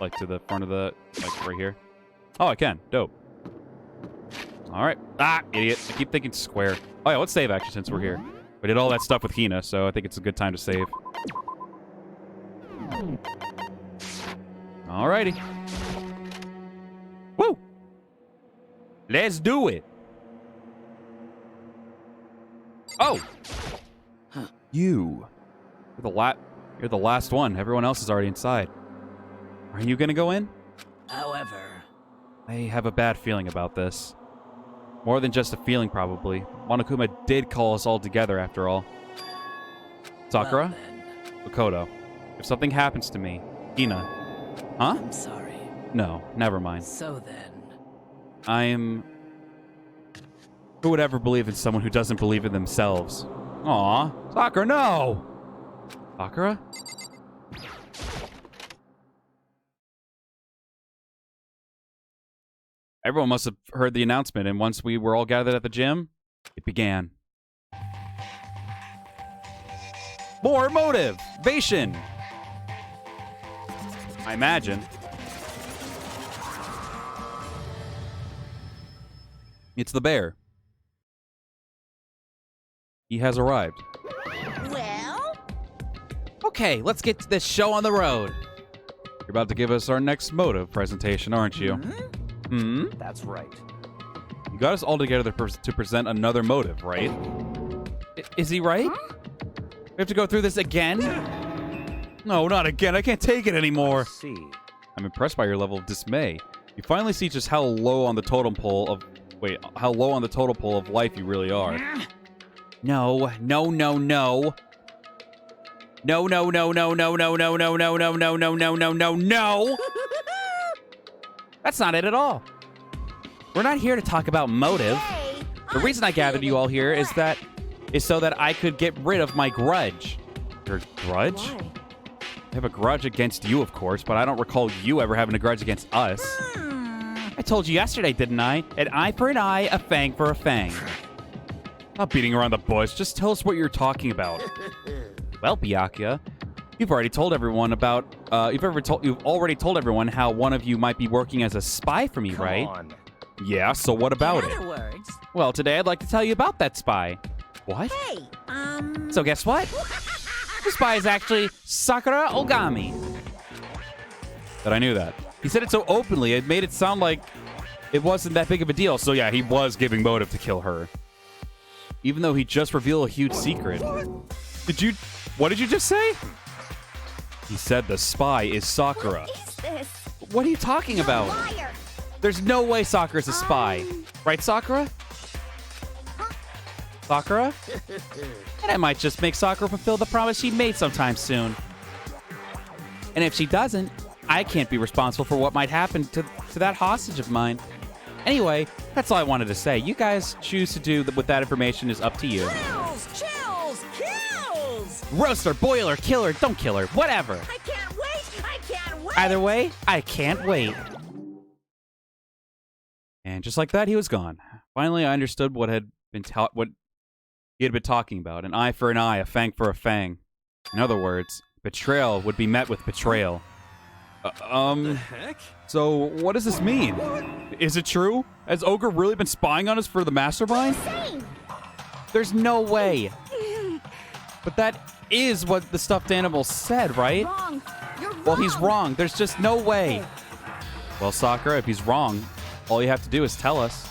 Like, to the front of the... Like, right here? Oh, I can. Dope. Alright. Ah, idiot. I keep thinking square. Oh, yeah, let's save, actually, since we're here. We did all that stuff with Hina, so I think it's a good time to save. Alrighty. Woo! Let's do it! Oh! You're the last one. Everyone else is already inside. Are you gonna go in? However, I have a bad feeling about this. More than just a feeling, probably. Monokuma did call us all together, after all. Sakura? well then, Makoto. If something happens to me, Hina. Huh? I'm sorry. No, never mind. So then, I'm... Who would ever believe in someone who doesn't believe in themselves? Aw, Sakura, no! Sakura? Everyone must have heard the announcement, and once we were all gathered at the gym, it began. More motivation! I imagine. It's the bear. He has arrived. well, Okay, let's get this show on the road. You're about to give us our next motive presentation, aren't you? Hmm? That's right. You got us all together to present another motive, right? Is he right? We have to go through this again? No, not again. I can't take it anymore. See. I'm impressed by your level of dismay. You finally see just how low on the totem pole of... Wait, how low on the totem pole of life you really are. No, no, no, no. No, no, no, no, no, no, no, no, no, no, no, no, no, no, no, no. That's not it at all. We're not here to talk about motive. The reason I gathered you all here is so that I could get rid of my grudge. Your grudge? Why? I have a grudge against you, of course, but I don't recall you ever having a grudge against us. I told you yesterday, didn't I? An eye for an eye, a fang for a fang. Not beating around the bush. Just tell us what you're talking about. Well, Byakuya, You've already told everyone about. You've already told everyone how one of you might be working as a spy for me, right? on. Yeah. So what about in it? other words, Well, today I'd like to tell you about that spy. What? hey, So guess what? The spy is actually Sakura Ogami. That I knew that. He said it so openly. It made it sound like it wasn't that big of a deal. So yeah, he was giving motive to kill her. Even though he just revealed a huge secret. What did you just say? He said the spy is Sakura. What is this? What are you talking about? Liar! There's no way Sakura's a spy. Right, Sakura? Sakura? And I might just make Sakura fulfill the promise she made sometime soon. And if she doesn't, I can't be responsible for what might happen to that hostage of mine. Anyway, that's all I wanted to say. You guys choose to do with that information is up to you. chills, kills. Roast her, boil her, kill her, don't kill her, whatever. I can't wait. I can't wait. Either way, I can't wait. And just like that, he was gone. Finally, I understood what he had been talking about. An eye for an eye, a fang for a fang. In other words, betrayal would be met with betrayal. The heck? So what does this mean? Is it true? Has Ogre really been spying on us for the Mastermind? There's no way. But that is what the stuffed animal said, right? Wrong. You're wrong. Well, he's wrong. There's just no way. Well, Sakura, if he's wrong, all you have to do is tell us.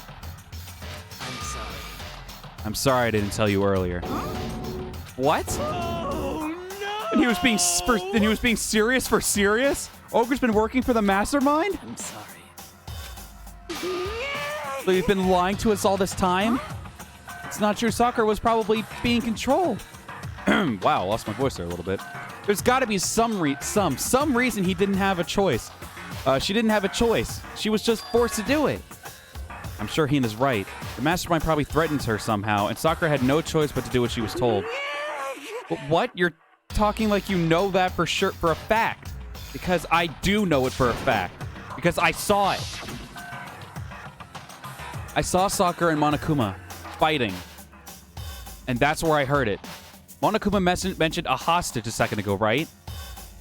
I'm sorry. I'm sorry I didn't tell you earlier. What? And he was being serious for serious? Ogre's been working for the Mastermind? I'm sorry. So you've been lying to us all this time? It's not true. Sakura was probably being controlled. Wow, lost my voice there a little bit. There's got to be some reason he didn't have a choice. She didn't have a choice. She was just forced to do it. I'm sure Hina's right. The Mastermind probably threatened her somehow, and Sakura had no choice but to do what she was told. What? You're talking like you know that for sure, for a fact. Because I do know it for a fact. Because I saw it. I saw Sakura and Monokuma fighting. And that's where I heard it. Monokuma mentioned a hostage a second ago, right?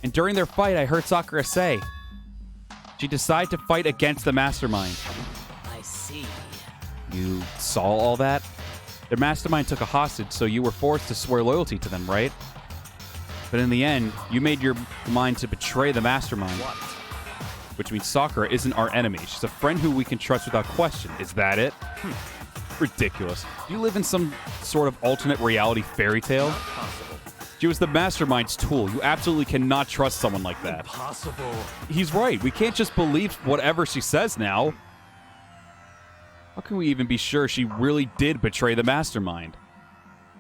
And during their fight, I heard Sakura say she decided to fight against the Mastermind. I see. You saw all that? Their Mastermind took a hostage, so you were forced to swear loyalty to them, right? But in the end, you made your mind to betray the Mastermind. What? Which means Sakura isn't our enemy. She's a friend who we can trust without question. Is that it? Ridiculous. Do you live in some sort of alternate reality fairy tale? She was the Mastermind's tool. You absolutely cannot trust someone like that. Impossible. He's right. We can't just believe whatever she says now. How can we even be sure she really did betray the Mastermind?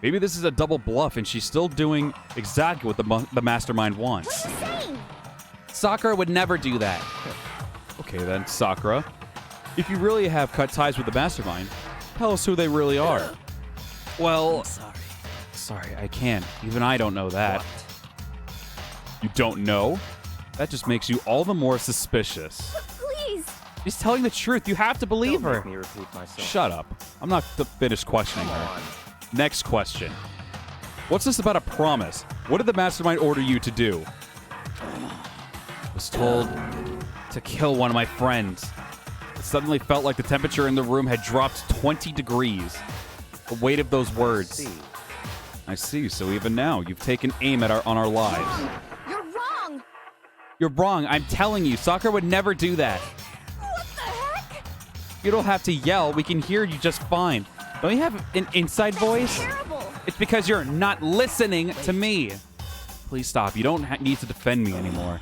Maybe this is a double bluff and she's still doing exactly what the Mastermind wants. What are you saying? Sakura would never do that. Okay then, Sakura. If you really have cut ties with the Mastermind, tell us who they really are. Well, Sorry, I can't. Even I don't know that. You don't know? That just makes you all the more suspicious. Please. she's telling the truth. You have to believe her. Make me repeat myself. Shut up. I'm not finished questioning her. Next question. What's this about a promise? What did the Mastermind order you to do? I was told to kill one of my friends. It suddenly felt like the temperature in the room had dropped 20 degrees. The weight of those words. I see. So even now, you've taken aim at on our lives. You're wrong. You're wrong. I'm telling you, Sakura would never do that. What the heck? You don't have to yell. We can hear you just fine. Don't you have an inside voice? Terrible. It's because you're not listening to me. Please stop. You don't need to defend me anymore.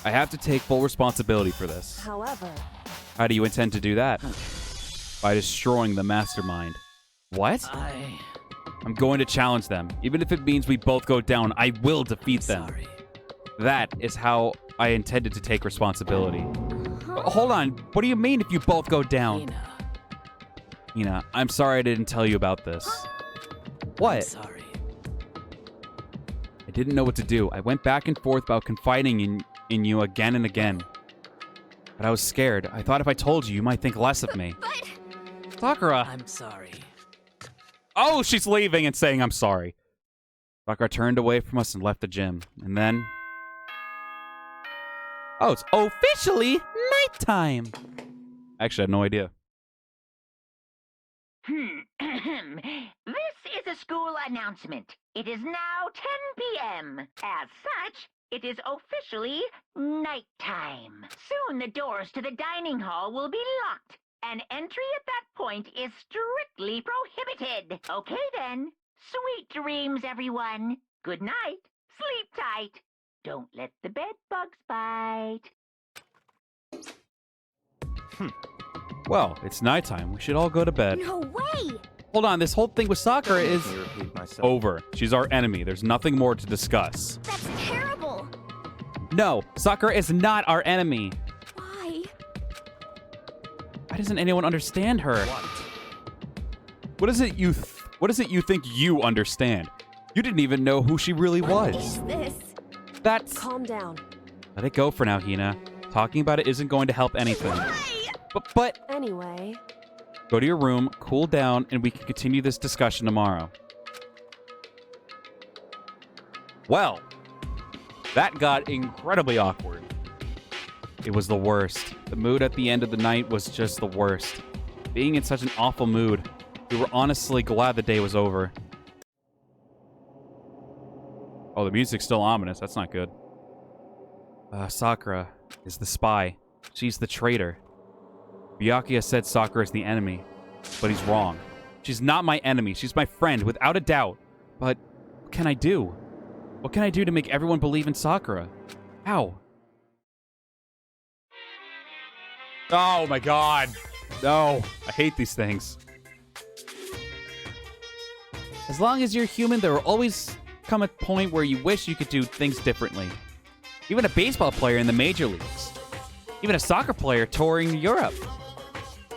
I have to take full responsibility for this. However, How do you intend to do that? By destroying the Mastermind. What? I'm going to challenge them. Even if it means we both go down, I will defeat them. That is how I intended to take responsibility. Hold on. What do you mean if you both go down? Hina, I'm sorry I didn't tell you about this. What? I didn't know what to do. I went back and forth about confiding in you again and again. But I was scared. I thought if I told you, you might think less of me. But Sakura. I'm sorry. Oh, she's leaving and saying I'm sorry. Sakura turned away from us and left the gym. And then... Oh, it's officially nighttime. Actually, I had no idea. This is a school announcement. It is now 10 p.m. As such, it is officially nighttime. Soon the doors to the dining hall will be locked, and entry at that point is strictly prohibited. Okay then. Sweet dreams, everyone. Good night. Sleep tight. Don't let the bed bugs bite. Well, it's nighttime. We should all go to bed. no way. Hold on. This whole thing with Sakura is... Let me repeat myself. Over. She's our enemy. There's nothing more to discuss. That's terrible. No, Sakura is not our enemy. Why? Why doesn't anyone understand her? What is it you think you understand? You didn't even know who she really What was. is this? That's... calm down. Let it go for now, Hina. Talking about it isn't going to help anything. Why? But... Anyway, Go to your room, cool down, and we can continue this discussion tomorrow. Well, that got incredibly awkward. It was the worst. The mood at the end of the night was just the worst. Being in such an awful mood, we were honestly glad the day was over. Oh, the music's still ominous. That's not good. Sakura is the spy. She's the traitor. Byakuya said Sakura is the enemy, but he's wrong. She's not my enemy. She's my friend, without a doubt. But what can I do? What can I do to make everyone believe in Sakura? How? Oh my god. No. I hate these things. As long as you're human, there will always come a point where you wish you could do things differently. Even a baseball player in the major leagues. Even a soccer player touring Europe.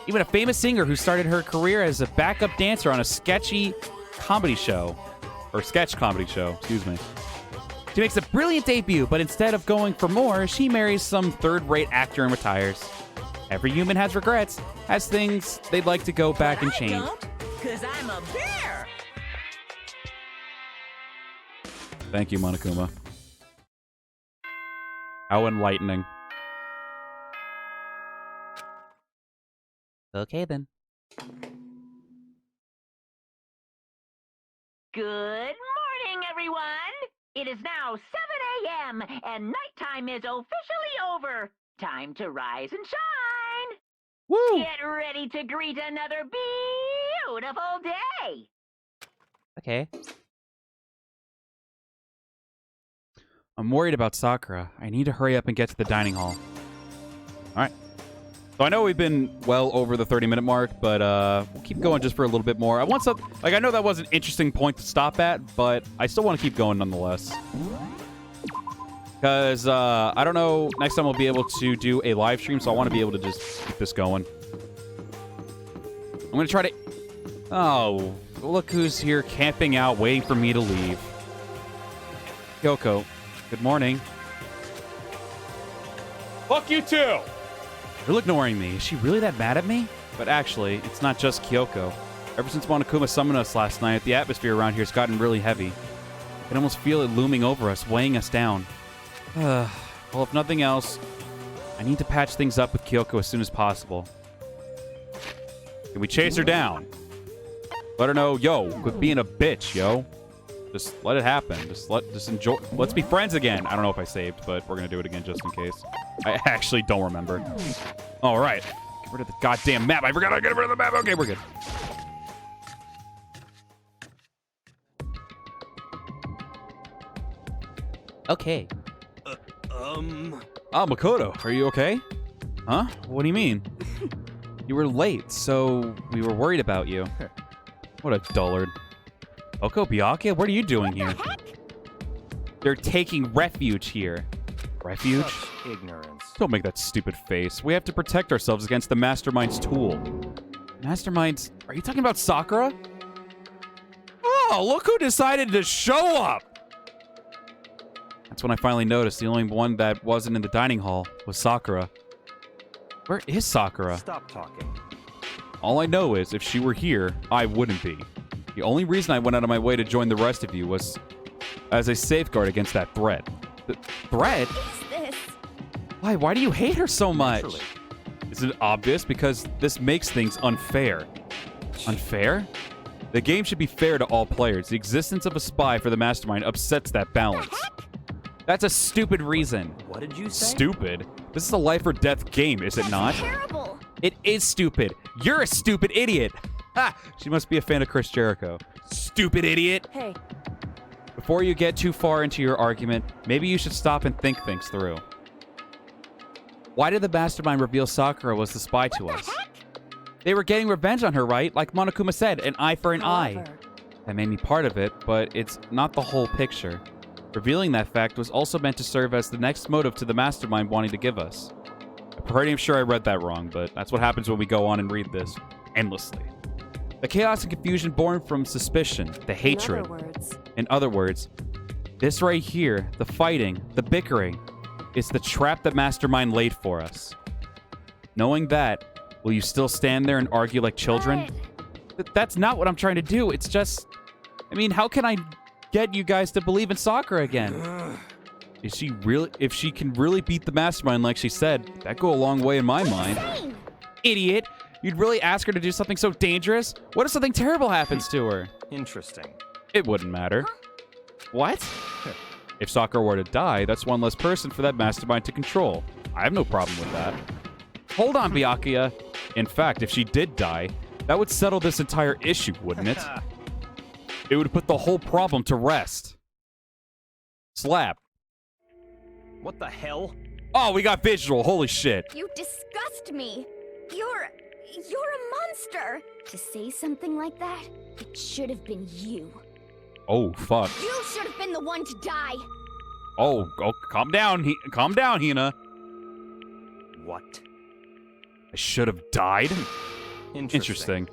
Even a famous singer who started her career as a backup dancer on a sketchy comedy show. Or sketch comedy show, excuse me. She makes a brilliant debut, but instead of going for more, she marries some third-rate actor and retires. Every human has regrets, has things they'd like to go back and change. Because I'm a bear. Thank you, Monokuma. How enlightening. Okay, then. Good morning, everyone. It is now 7 a.m. and nighttime is officially over. Time to rise and shine. Woo! Get ready to greet another beautiful day. Okay. I'm worried about Sakura. I need to hurry up and get to the dining hall. All right. So I know we've been well over the 30-minute mark, but we'll keep going just for a little bit more. I want some, like, I know that was an interesting point to stop at, but I still want to keep going nonetheless. Because I don't know, next time I'll be able to do a live stream, so I want to be able to just keep this going. I'm going to try to... Oh, look who's here camping out, waiting for me to leave. Kyoko, good morning. Fuck you too! You're ignoring me. Is she really that mad at me? But actually, it's not just Kyoko. Ever since Monokuma summoned us last night, the atmosphere around here has gotten really heavy. I can almost feel it looming over us, weighing us down. Well, if nothing else, I need to patch things up with Kyoko as soon as possible. Can we chase her down? Let her know, yo, quit being a bitch, yo. Just let it happen. Just enjoy. Let's be friends again. I don't know if I saved, but we're gonna do it again just in case. I actually don't remember. All right. Get rid of the goddamn map. I forgot to get rid of the map. Okay, we're good. Okay. Oh, Makoto, are you okay? Huh? What do you mean? You were late, so we were worried about you. What a dullard. Oko, Byakuya, what are you doing here? They're taking refuge here. Refuge? Such ignorance. Don't make that stupid face. We have to protect ourselves against the Mastermind's tool. Mastermind's... Are you talking about Sakura? Oh, look who decided to show up! That's when I finally noticed the only one that wasn't in the dining hall was Sakura. Where is Sakura? Stop talking. All I know is if she were here, I wouldn't be. The only reason I went out of my way to join the rest of you was as a safeguard against that threat. The threat? What's this? Why? Why do you hate her so much? Naturally. Isn't it obvious? Because this makes things unfair. Unfair? The game should be fair to all players. The existence of a spy for the Mastermind upsets that balance. That's a stupid reason. What did you say? Stupid? This is a life or death game, is it That's not? terrible. It is stupid. You're a stupid idiot. Ha! She must be a fan of Chris Jericho. Stupid idiot. Hey, Before you get too far into your argument, maybe you should stop and think things through. Why did the Mastermind reveal Sakura was the spy to us? They were getting revenge on her, right? Like Monokuma said, an eye for an eye. however, That made me part of it, but it's not the whole picture. Revealing that fact was also meant to serve as the next motive to the Mastermind wanting to give us. I'm pretty sure I read that wrong, but that's what happens when we go on and read this endlessly. The chaos and confusion born from suspicion, the hatred. In other words, this right here, the fighting, the bickering, is the trap that Mastermind laid for us. Knowing that, will you still stand there and argue like children? That's not what I'm trying to do. It's just... I mean, how can I get you guys to believe in Sakura again? Is she really... If she can really beat the Mastermind like she said, that'd go a long way in my mind. Insane. Idiot! You'd really ask her to do something so dangerous? What if something terrible happens to her? Interesting. It wouldn't matter. What? If Sakura were to die, that's one less person for that Mastermind to control. I have no problem with that. Hold on, Byakuya. In fact, if she did die, that would settle this entire issue, wouldn't it? It would put the whole problem to rest. Slap. What the hell? Oh, we got visual. Holy shit. You disgust me. You're a monster. To say something like that, it should have been you. Oh, fuck. You should have been the one to die. Oh, calm down. Calm down, Hina. What? I should have died? Interesting.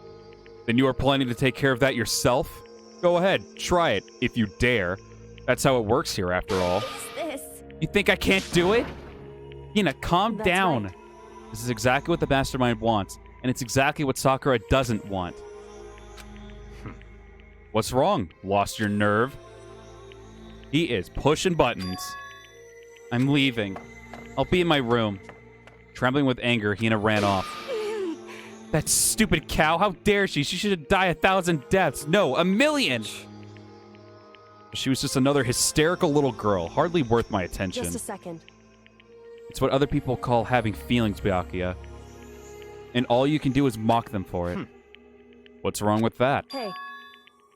Then you are planning to take care of that yourself? Go ahead, try it, if you dare. That's how it works here, after all. What's this? You think I can't do it? Hina, calm That's down. right. This is exactly what the Mastermind wants, and it's exactly what Sakura doesn't want. What's wrong? Lost your nerve? He is pushing buttons. I'm leaving. I'll be in my room. Trembling with anger, Hina ran off. That stupid cow, how dare she? She should die 1,000 deaths. No, 1,000,000! She was just another hysterical little girl, hardly worth my attention. just a second. It's what other people call having feelings, Byakuya. And all you can do is mock them for it. What's wrong with that? Hey,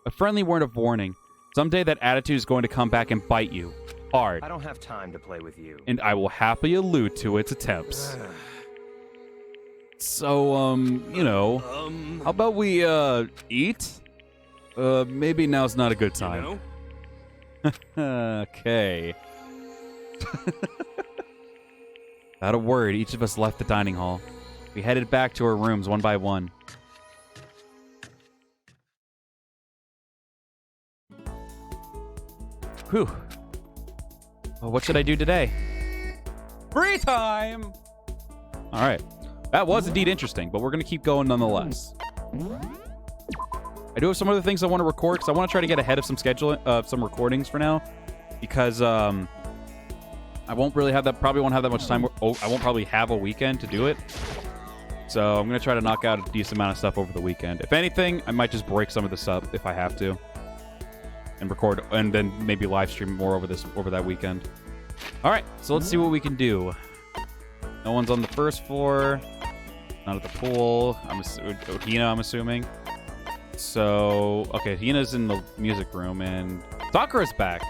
A friendly word of warning. Someday that attitude is going to come back and bite you. Hard. I don't have time to play with you. And I will happily allude to its attempts. So, you know, how about we, eat? Maybe now's not a good time. Okay. Without a word, each of us left the dining hall. We headed back to our rooms one by one. Whew. Well, what should I do today? Free time! All right. That was indeed interesting, but we're going to keep going nonetheless. I do have some other things I want to record, because I want to try to get ahead of some some recordings for now. Because, I won't really have that, probably won't have that much time. I won't probably have a weekend to do it. So I'm going to try to knock out a decent amount of stuff over the weekend. If anything, I might just break some of this up if I have to. And record, and then maybe live stream more over that weekend. All right, so let's see what we can do. No one's on the first floor. Not at the pool. Hina, I'm assuming. So, okay, Hina's in the music room, and Sakura's back.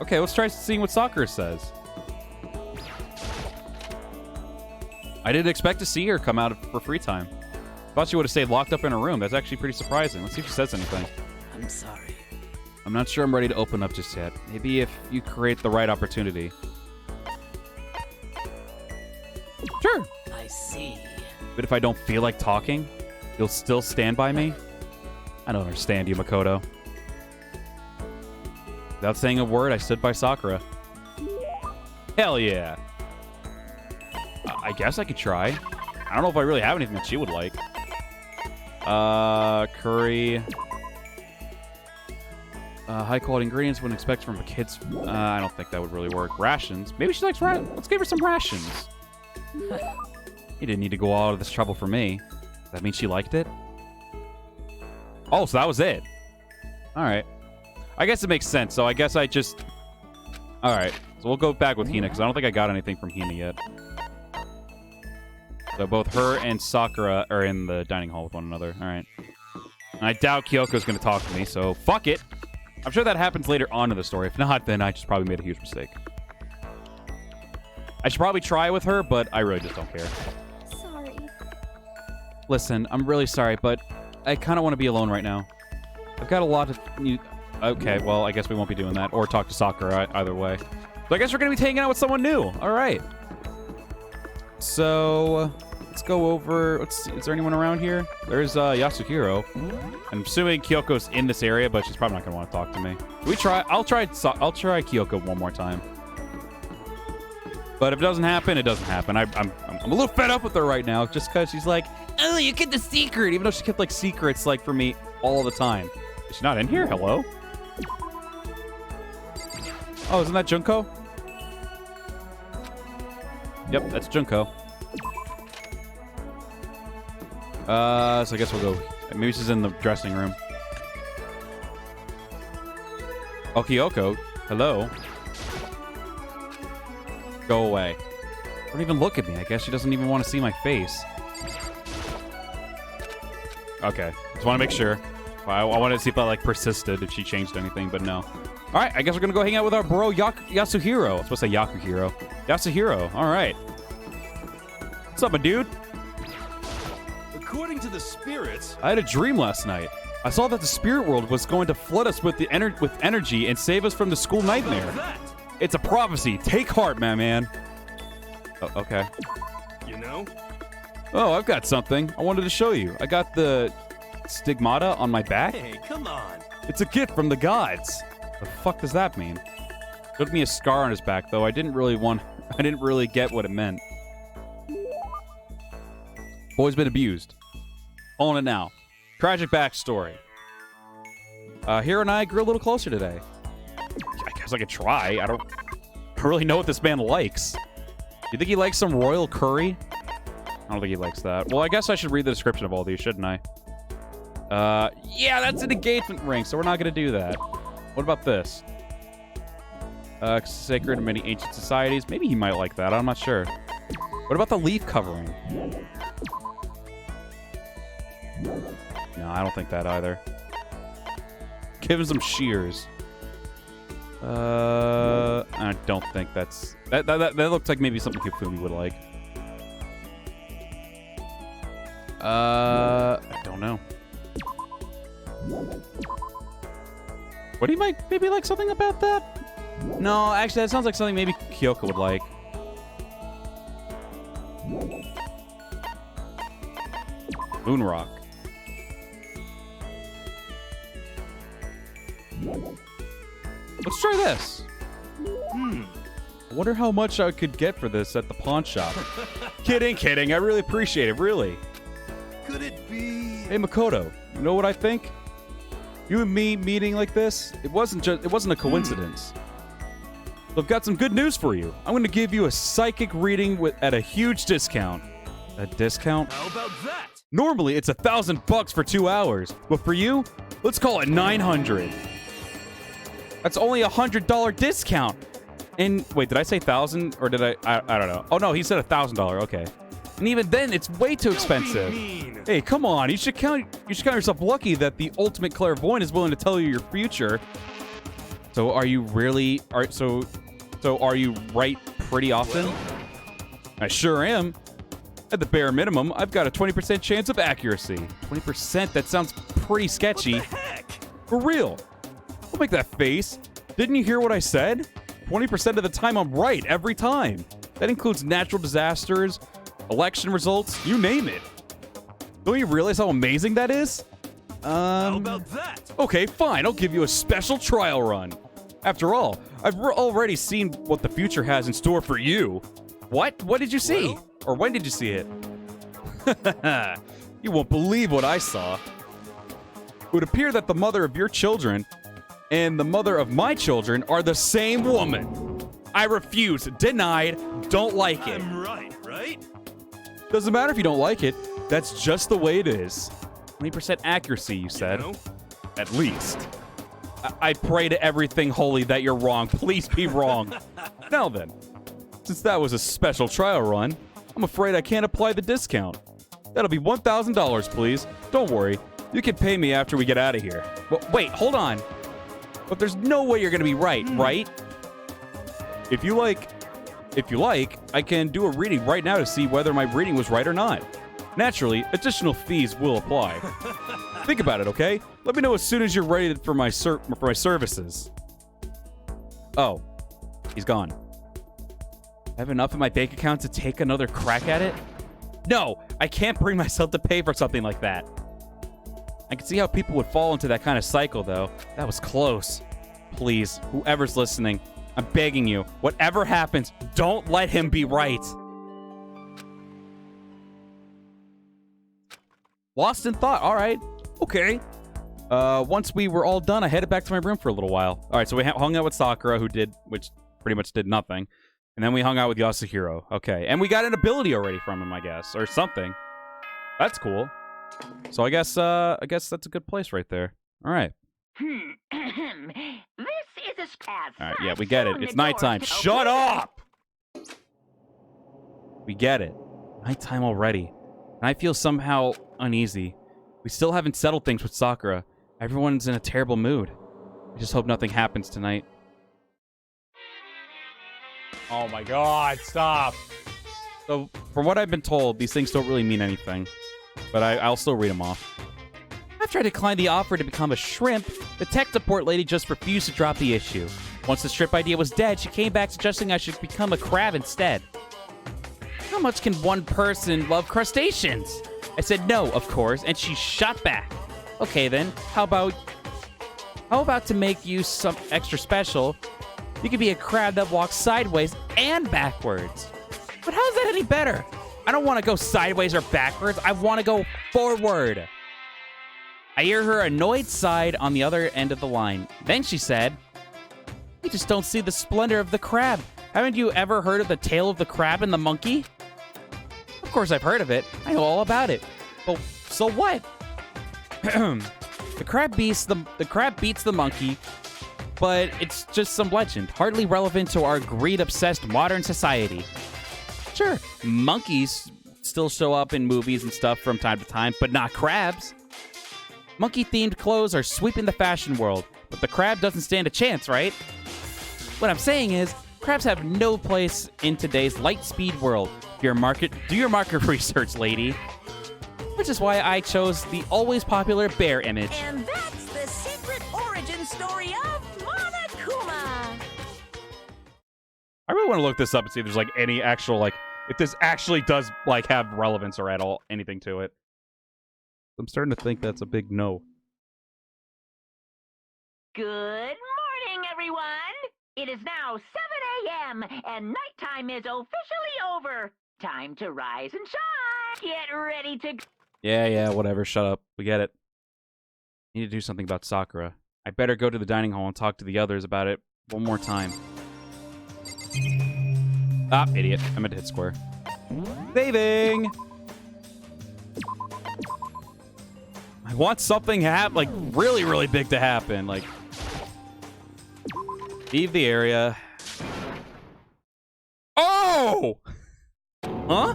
Okay, let's try seeing what Sakura says. I didn't expect to see her come out for free time. Thought she would have stayed locked up in her room. That's actually pretty surprising. Let's see if she says anything. I'm sorry. I'm not sure I'm ready to open up just yet. Maybe if you create the right opportunity. Sure. I see. But if I don't feel like talking, you'll still stand by me? I don't understand you, Makoto. Without saying a word, I stood by Sakura. Hell yeah. I guess I could try. I don't know if I really have anything that she would like. Curry. High quality ingredients wouldn't expect from a kid's. I don't think that would really work. Rations. Maybe she likes rations. Let's give her some rations. You didn't need to go all out of this trouble for me. Does that mean she liked it? Oh, so that was it. All right. I guess it makes sense. So I guess I just. All right. So we'll go back with Hina because I don't think I got anything from Hina yet. So both her and Sakura are in the dining hall with one another. All right. And I doubt Kyoko's going to talk to me, so fuck it. I'm sure that happens later on in the story. If not, then I just probably made a huge mistake. I should probably try with her, but I really just don't care. Sorry. Listen, I'm really sorry, but I kind of want to be alone right now. I've got a lot of... Okay, well, I guess we won't be doing that. Or talk to Sakura either way. So I guess we're going to be hanging out with someone new. All right. So... let's go over... Let's see. Is there anyone around here? There's Yasuhiro. I'm assuming Kyoko's in this area, but she's probably not going to want to talk to me. Can we try? I'll try Kyoko one more time. But if it doesn't happen, it doesn't happen. I'm a little fed up with her right now, just because she's like, oh, you get the secret, even though she kept like secrets like for me all the time. Is she not in here? Hello? Oh, isn't that Junko? Yep, that's Junko. So I guess we'll go. Maybe she's in the dressing room. Oh, Kyoko. Hello. Go away. Don't even look at me. I guess she doesn't even want to see my face. Okay. Just want to make sure. I wanted to see if I, like, persisted, if she changed anything, but no. All right. I guess we're going to go hang out with our bro, Yasuhiro. I was supposed to say Yakuhiro. Yasuhiro. All right. What's up, my dude? According to the spirits, I had a dream last night. I saw that the spirit world was going to flood us with energy and save us from the school nightmare. that, It's a prophecy. Take heart, my man. Oh, okay. you know? Oh, I've got something. I wanted to show you. I got the stigmata on my back. Hey, come on. It's a gift from the gods. The fuck does that mean? Showed me a scar on his back, though. I didn't really get what it meant. Boy's been abused. On it now. Tragic backstory. Hiro and I grew a little closer today. I guess I could try. I don't really know what this man likes. Do you think he likes some royal curry? I don't think he likes that. Well, I guess I should read the description of all these, shouldn't I? Yeah, that's an engagement ring, so we're not going to do that. What about this? Sacred in many ancient societies. Maybe he might like that. I'm not sure. What about the leaf covering? No, I don't think that either. Give him some shears. I don't think that's... That looks like maybe something Kifumi would like. I don't know. What do you might maybe like something about that? No, actually, that sounds like something maybe Kyoko would like. Moonrock. Let's try this. I wonder how much I could get for this at the pawn shop. Kidding. I really appreciate it, really. Could it be? Hey, Makoto, you know what I think? You and me meeting like this, it wasn't a coincidence. So I've got some good news for you. I'm going to give you a psychic reading at a huge discount. A discount? How about that? Normally, it's $1,000 for 2 hours, but for you, let's call it $900. That's only a $100 discount. And wait, did I say 1,000 or did I don't know. Oh no, he said $1,000. Okay. And even then, it's way too expensive. Hey, come on. You should count yourself lucky that the ultimate clairvoyant is willing to tell you your future. So are you really so are you right pretty often? I sure am. At the bare minimum, I've got a 20% chance of accuracy. 20%? That sounds pretty sketchy. What the heck? For real. Don't make that face. Didn't you hear what I said? 20% of the time I'm right every time. That includes natural disasters, election results, you name it. Don't you realize how amazing that is? How about that? Okay, fine. I'll give you a special trial run. After all, I've already seen what the future has in store for you. What? What did you see? Well? Or when did you see it? You won't believe what I saw. It would appear that the mother of your children and the mother of my children are the same woman. I refuse. Denied. Don't like it. I'm right? Doesn't matter if you don't like it. That's just the way it is. 20% accuracy, you said. You know? At least. I pray to everything holy that you're wrong. Please be wrong. Now then, since that was a special trial run, I'm afraid I can't apply the discount. That'll be $1,000, please. Don't worry. You can pay me after we get out of here. Well, wait, hold on. But there's no way you're going to be right, right? If you like, I can do a reading right now to see whether my reading was right or not. Naturally, additional fees will apply. Think about it, okay? Let me know as soon as you're ready for my services. Oh, he's gone. I have enough in my bank account to take another crack at it? No, I can't bring myself to pay for something like that. I can see how people would fall into that kind of cycle, though. That was close. Please, whoever's listening, I'm begging you, whatever happens, don't let him be right. Lost in thought. All right. Okay. Once we were all done, I headed back to my room for a little while. All right, so we hung out with Sakura, which pretty much did nothing. And then we hung out with Yasuhiro. Okay, and we got an ability already from him, I guess, or something. That's cool. So I guess that's a good place right there. All right. This is a spaz. All right, yeah, we get it. It's nighttime. Shut up! We get it. Nighttime already. And I feel somehow uneasy. We still haven't settled things with Sakura. Everyone's in a terrible mood. I just hope nothing happens tonight. Oh my god, stop! So, from what I've been told, these things don't really mean anything. But I'll still read them off. After I declined the offer to become a shrimp, the tech support lady just refused to drop the issue. Once the shrimp idea was dead, she came back suggesting I should become a crab instead. How much can one person love crustaceans? I said no, of course, and she shot back. Okay then, how about to make you some extra special, you could be a crab that walks sideways and backwards. But how's that any better? I don't want to go sideways or backwards. I want to go forward. I hear her annoyed sigh on the other end of the line. Then she said, "You just don't see the splendor of the crab. Haven't you ever heard of the tale of the crab and the monkey?" Of course I've heard of it. I know all about it. But so what? The crab beats the monkey, but it's just some legend, hardly relevant to our greed-obsessed modern society. Sure, monkeys still show up in movies and stuff from time to time, but not crabs. Monkey-themed clothes are sweeping the fashion world, but the crab doesn't stand a chance, right? What I'm saying is, crabs have no place in today's light-speed world. Do your market research, lady. Which is why I chose the always popular bear image. And that's the secret origin story of Monokuma. I really want to look this up and see if there's like any actual like if this actually does like have relevance or at all anything to it. I'm starting to think that's a big no. Good morning, everyone. It is now 7 a.m. and nighttime is officially over. Time to rise and shine. Get ready to... Yeah, whatever. Shut up. We get it. Need to do something about Sakura. I better go to the dining hall and talk to the others about it one more time. Ah, idiot. I meant to hit square. Saving! I want something like really, really big to happen. Like, leave the area. Oh! Huh?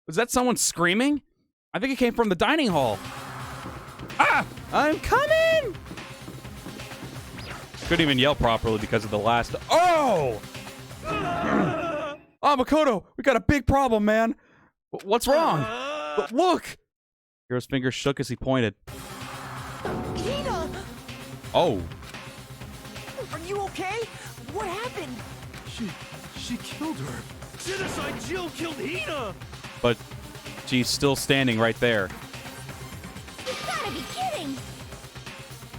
Was that someone screaming? I think it came from the dining hall. Ah! I'm coming! Couldn't even yell properly because of the last... Oh! Oh, Makoto, we got a big problem, man. What's wrong? Look! Hero's finger shook as he pointed. Hina! Oh. Are you okay? What happened? She killed her. Genocide Jill killed Hina! But she's still standing right there. You gotta be kidding!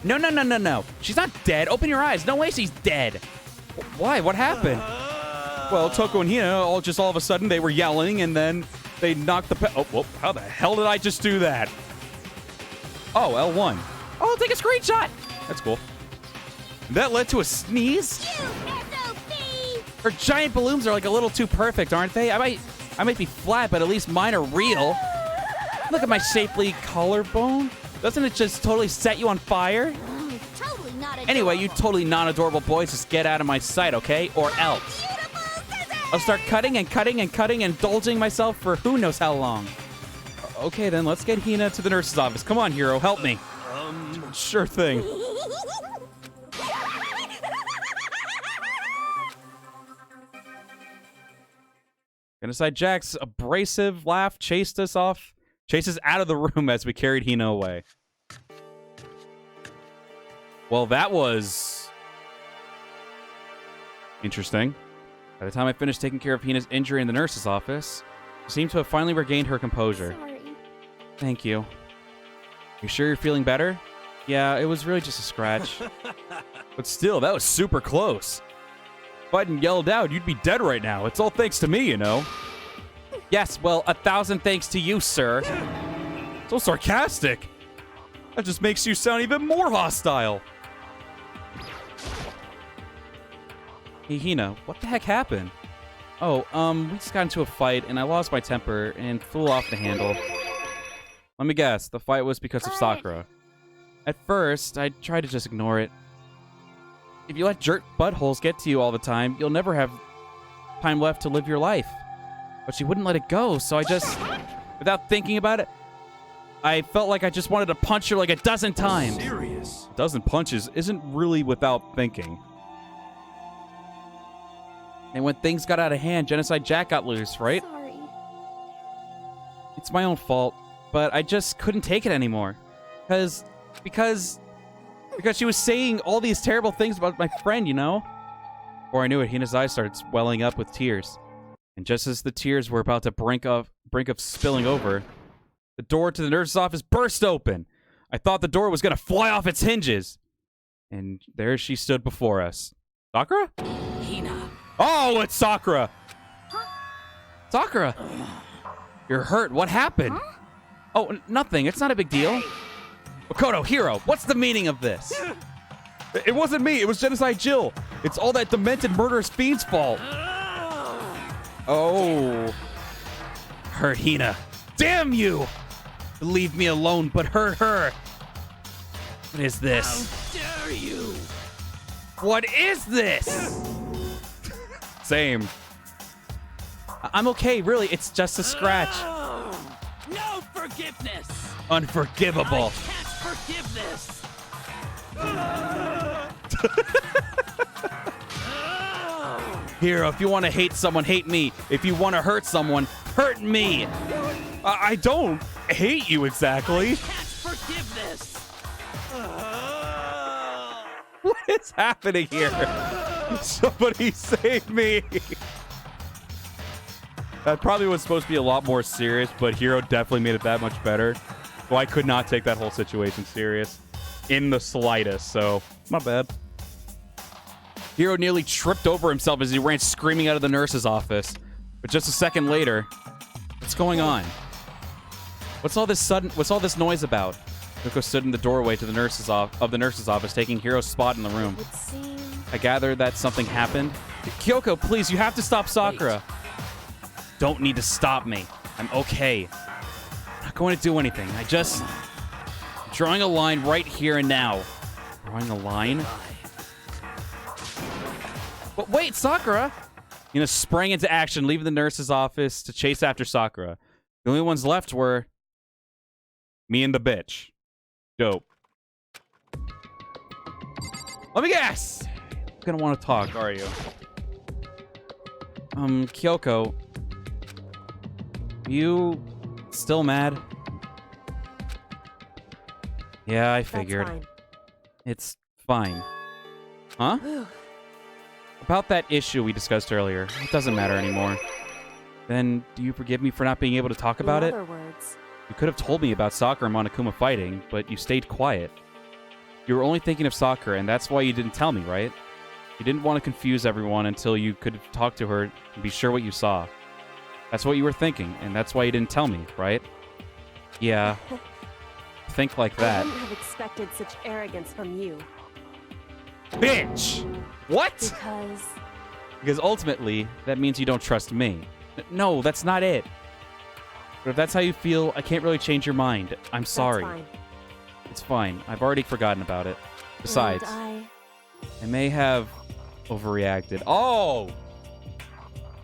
No. She's not dead. Open your eyes. No way she's dead. Why? What happened? Well, Toko and Hina, all of a sudden, they were yelling, and then they knocked the... Oh, whoa, how the hell did I just do that? Oh, L1. Oh, take a screenshot. That's cool. That led to a sneeze? Her giant balloons are like a little too perfect, aren't they? I might be flat, but at least mine are real. Look at my shapely collarbone. Doesn't it just totally set you on fire? Totally not adorable. Anyway, you totally non-adorable boys, just get out of my sight, okay? Or else. I'll start cutting and indulging myself for who knows how long. Okay, then, let's get Hina to the nurse's office. Come on, hero, help me. Sure thing. Genocide Jack's abrasive laugh chased us out of the room as we carried Hina away. Well, that was interesting. By the time I finished taking care of Hina's injury in the nurse's office, she seemed to have finally regained her composure. Sorry. Thank you. You sure you're feeling better? Yeah, it was really just a scratch. But still, that was super close. If I hadn't yelled out, you'd be dead right now. It's all thanks to me, you know. Yes, well, 1,000 thanks to you, sir. So sarcastic. That just makes you sound even more hostile. Hey, Hina, what the heck happened? Oh, we just got into a fight, and I lost my temper and flew off the handle. Let me guess, the fight was because of Sakura. At first, I tried to just ignore it. If you let jerk buttholes get to you all the time, you'll never have time left to live your life. But she wouldn't let it go, so I just, without thinking about it, I felt like I just wanted to punch her like a dozen times. Serious? A dozen punches isn't really without thinking. And when things got out of hand, Genocide Jack got loose, right? Sorry. It's my own fault, but I just couldn't take it anymore. Because she was saying all these terrible things about my friend, you know? Before I knew it, Hina's eyes started welling up with tears. And just as the tears were about to brink of spilling over, the door to the nurse's office burst open. I thought the door was going to fly off its hinges. And there she stood before us. Sakura? Hina. Oh, it's Sakura! Sakura, you're hurt. What happened? Huh? Oh, nothing. It's not a big deal. Makoto, hero, what's the meaning of this? It wasn't me. It was Genocide Jill. It's all that demented murderous fiend's fault. Oh. Hurt Hina. Damn you! Leave me alone, but hurt her. What is this? How dare you? What is this? Same. I'm okay, really. It's just a scratch. Unforgivable. Can't forgive this. Hero, if you want to hate someone, hate me. If you want to hurt someone, hurt me. I don't hate you exactly. Can't forgive this. What is happening here? Somebody save me. That probably was supposed to be a lot more serious, but Hero definitely made it that much better. So I could not take that whole situation serious in the slightest, so my bad. Hero nearly tripped over himself as he ran screaming out of the nurse's office. But just a second later, what's going on? What's all this noise about? Kyoko stood in the doorway to the nurse's office, taking Hero's spot in the room. It seems... I gather that something happened. Kyoko, please, you have to stop Sakura. Don't need to stop me. I'm okay. I'm not going to do anything. I'm drawing a line right here and now. Drawing a line? But wait, Sakura! Hina sprang into action, leaving the nurse's office to chase after Sakura. The only ones left were me and the bitch. Dope. Let me guess! You're gonna want to talk, are you? Kyoko. You still mad? Yeah, I figured. That's fine. It's fine. Huh? About that issue we discussed earlier. It doesn't matter anymore. Then, do you forgive me for not being able to talk about it? In other words, You could have told me about Sakura and Monokuma fighting, but you stayed quiet. You were only thinking of Sakura, and that's why you didn't tell me, right? You didn't want to confuse everyone until you could talk to her and be sure what you saw. That's what you were thinking, and that's why you didn't tell me, right? Yeah. Think like I that. wouldn't have expected such arrogance from you. Bitch! What? Because... Because ultimately, that means you don't trust me. No, that's not it. But if that's how you feel, I can't really change your mind. I'm sorry. That's fine. It's fine. I've already forgotten about it. Besides, And I may have overreacted. Oh!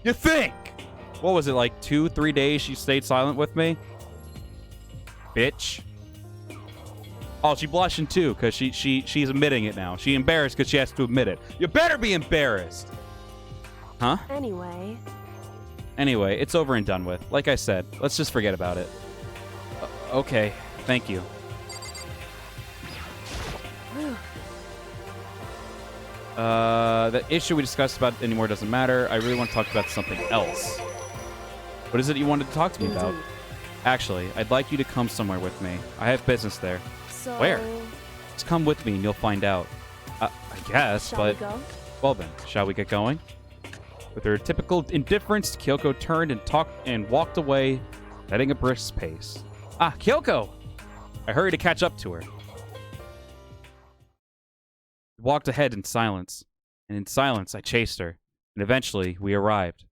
You think? What was it, like 2-3 days she stayed silent with me? Bitch. Oh, she blushing too, because she's admitting it now. She embarrassed because she has to admit it. You better be embarrassed! Huh? Anyway, it's over and done with. Like I said, let's just forget about it. Okay, thank you. The issue we discussed about anymore doesn't matter. I really want to talk about something else. What is it you wanted to talk to me about? Actually, I'd like you to come somewhere with me. I have business there. So... Where? Just come with me and you'll find out. I guess, Shall but... we go? Well then, shall we get going? With her typical indifference, Kyoko turned and walked away, heading a brisk pace. Ah, Kyoko! I hurried to catch up to her. We walked ahead in silence, and in silence I chased her, and eventually we arrived.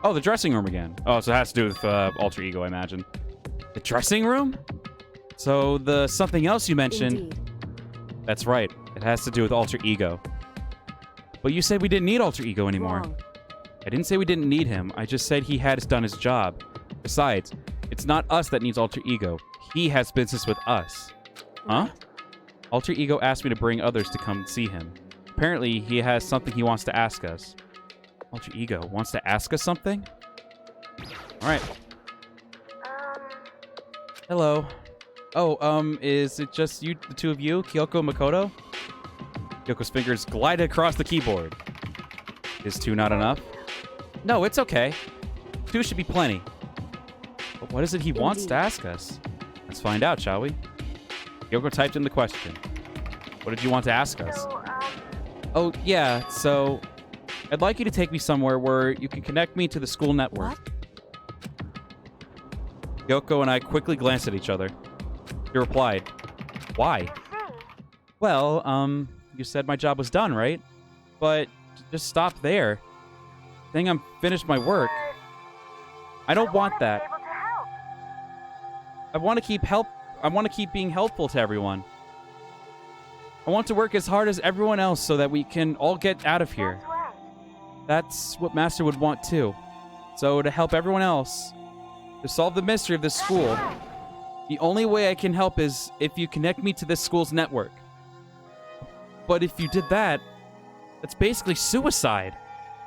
Oh, the dressing room again. Oh, so it has to do with alter ego, I imagine. The dressing room? So the something else you mentioned... Indeed. That's right. It has to do with alter ego. But you said we didn't need alter ego anymore. Wrong. I didn't say we didn't need him. I just said he had done his job. Besides, it's not us that needs alter ego. He has business with us. Huh? Alter ego asked me to bring others to come see him. Apparently, he has something he wants to ask us. Alter ego wants to ask us something? Alright. Hello. Oh, is it just you, the two of you? Kyoko and Makoto? Kyoko's fingers glided across the keyboard. Is 2 not enough? No, it's okay. 2 should be plenty. But what is it he wants to ask us? Let's find out, shall we? Kyoko typed in the question. What did you want to ask us? Oh, yeah, so... I'd like you to take me somewhere where you can connect me to the school network. What? Kyoko and I quickly glanced at each other. He replied, Why? Well, you said my job was done, right? But just stop there. Saying I'm finished my work. I don't want that. I want to keep being helpful to everyone. I want to work as hard as everyone else so that we can all get out of here. That's what Master would want too. So to help everyone else, to solve the mystery of this school, the only way I can help is if you connect me to this school's network. But if you did that, that's basically suicide.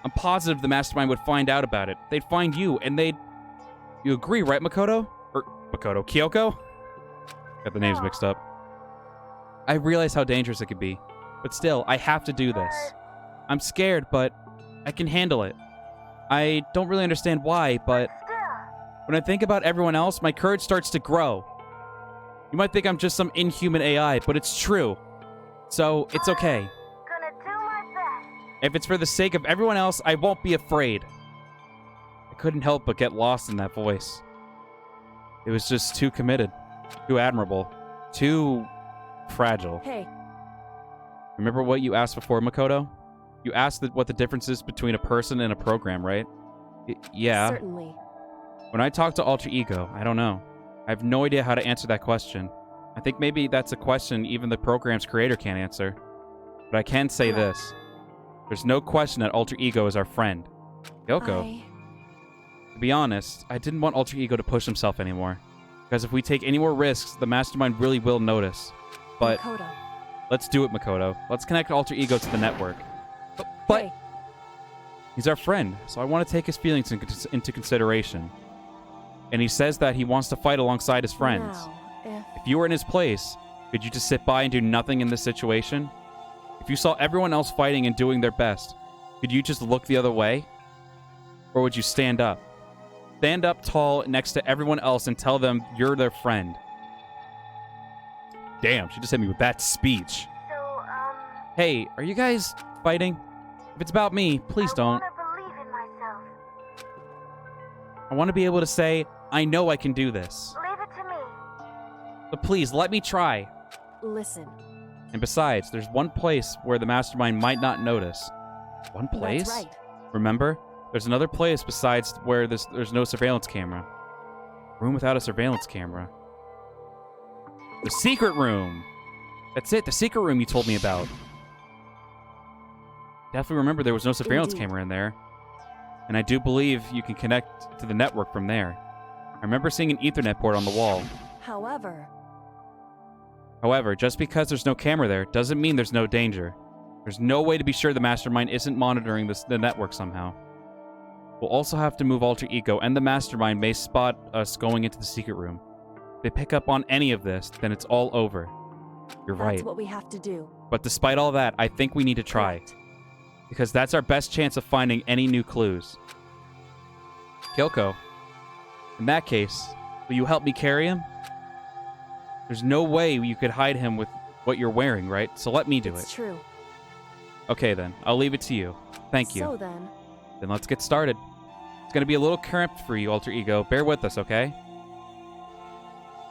I'm positive the Mastermind would find out about it. They'd find you, and they'd... You agree, right, Makoto? Kyoko? Got the names mixed up. I realize how dangerous it could be, but still, I have to do this. I'm scared, but I can handle it. I don't really understand why, but when I think about everyone else, my courage starts to grow. You might think I'm just some inhuman AI, but it's true. So, it's okay. Gonna do my best. If it's for the sake of everyone else, I won't be afraid. I couldn't help but get lost in that voice. It was just too committed, too admirable, too fragile. Hey. Remember what you asked before, Makoto? You asked what the difference is between a person and a program, right? Yeah. Certainly. When I talk to Alter Ego, I don't know. I have no idea how to answer that question. I think maybe that's a question even the program's creator can't answer. But I can say this. There's no question that Alter Ego is our friend. Kyoko. To be honest, I didn't want Alter Ego to push himself anymore. Because if we take any more risks, the Mastermind really will notice. But Makoto. let's do it, Makoto. Let's connect Alter Ego to the network. But Hey. he's our friend, so I want to take his feelings into consideration. And he says that he wants to fight alongside his friends. Now, If you were in his place, could you just sit by and do nothing in this situation? If you saw everyone else fighting and doing their best, could you just look the other way? Or would you stand up? Stand up tall next to everyone else and tell them you're their friend. Damn, she just hit me with that speech. So, Hey, are you guys fighting? If it's about me, please don't. believe in myself. I want to be able to say, I know I can do this. Leave it to me. But please, let me try. listen. And besides, there's one place where the Mastermind might not notice. One place? That's right. Remember? There's another place besides where there's no surveillance camera. Room without a surveillance camera. The secret room! That's it, the secret room you told me about. Definitely remember there was no surveillance Indeed. camera in there. And I do believe you can connect to the network from there. I remember seeing an Ethernet port on the wall. However, just because there's no camera there doesn't mean there's no danger. There's no way to be sure the Mastermind isn't monitoring the network somehow. We'll also have to move Alter Ego, and the Mastermind may spot us going into the secret room. If they pick up on any of this, then it's all over. You're right. That's what we have to do. But despite all that, I think we need to try. Correct. Because that's our best chance of finding any new clues. Kyoko, in that case, will you help me carry him? There's no way you could hide him with what you're wearing, right? So let me do It's it. true. Okay then, I'll leave it to you. Thank you. So then, Then let's get started. It's going to be a little cramped for you, Alter Ego. Bear with us, okay?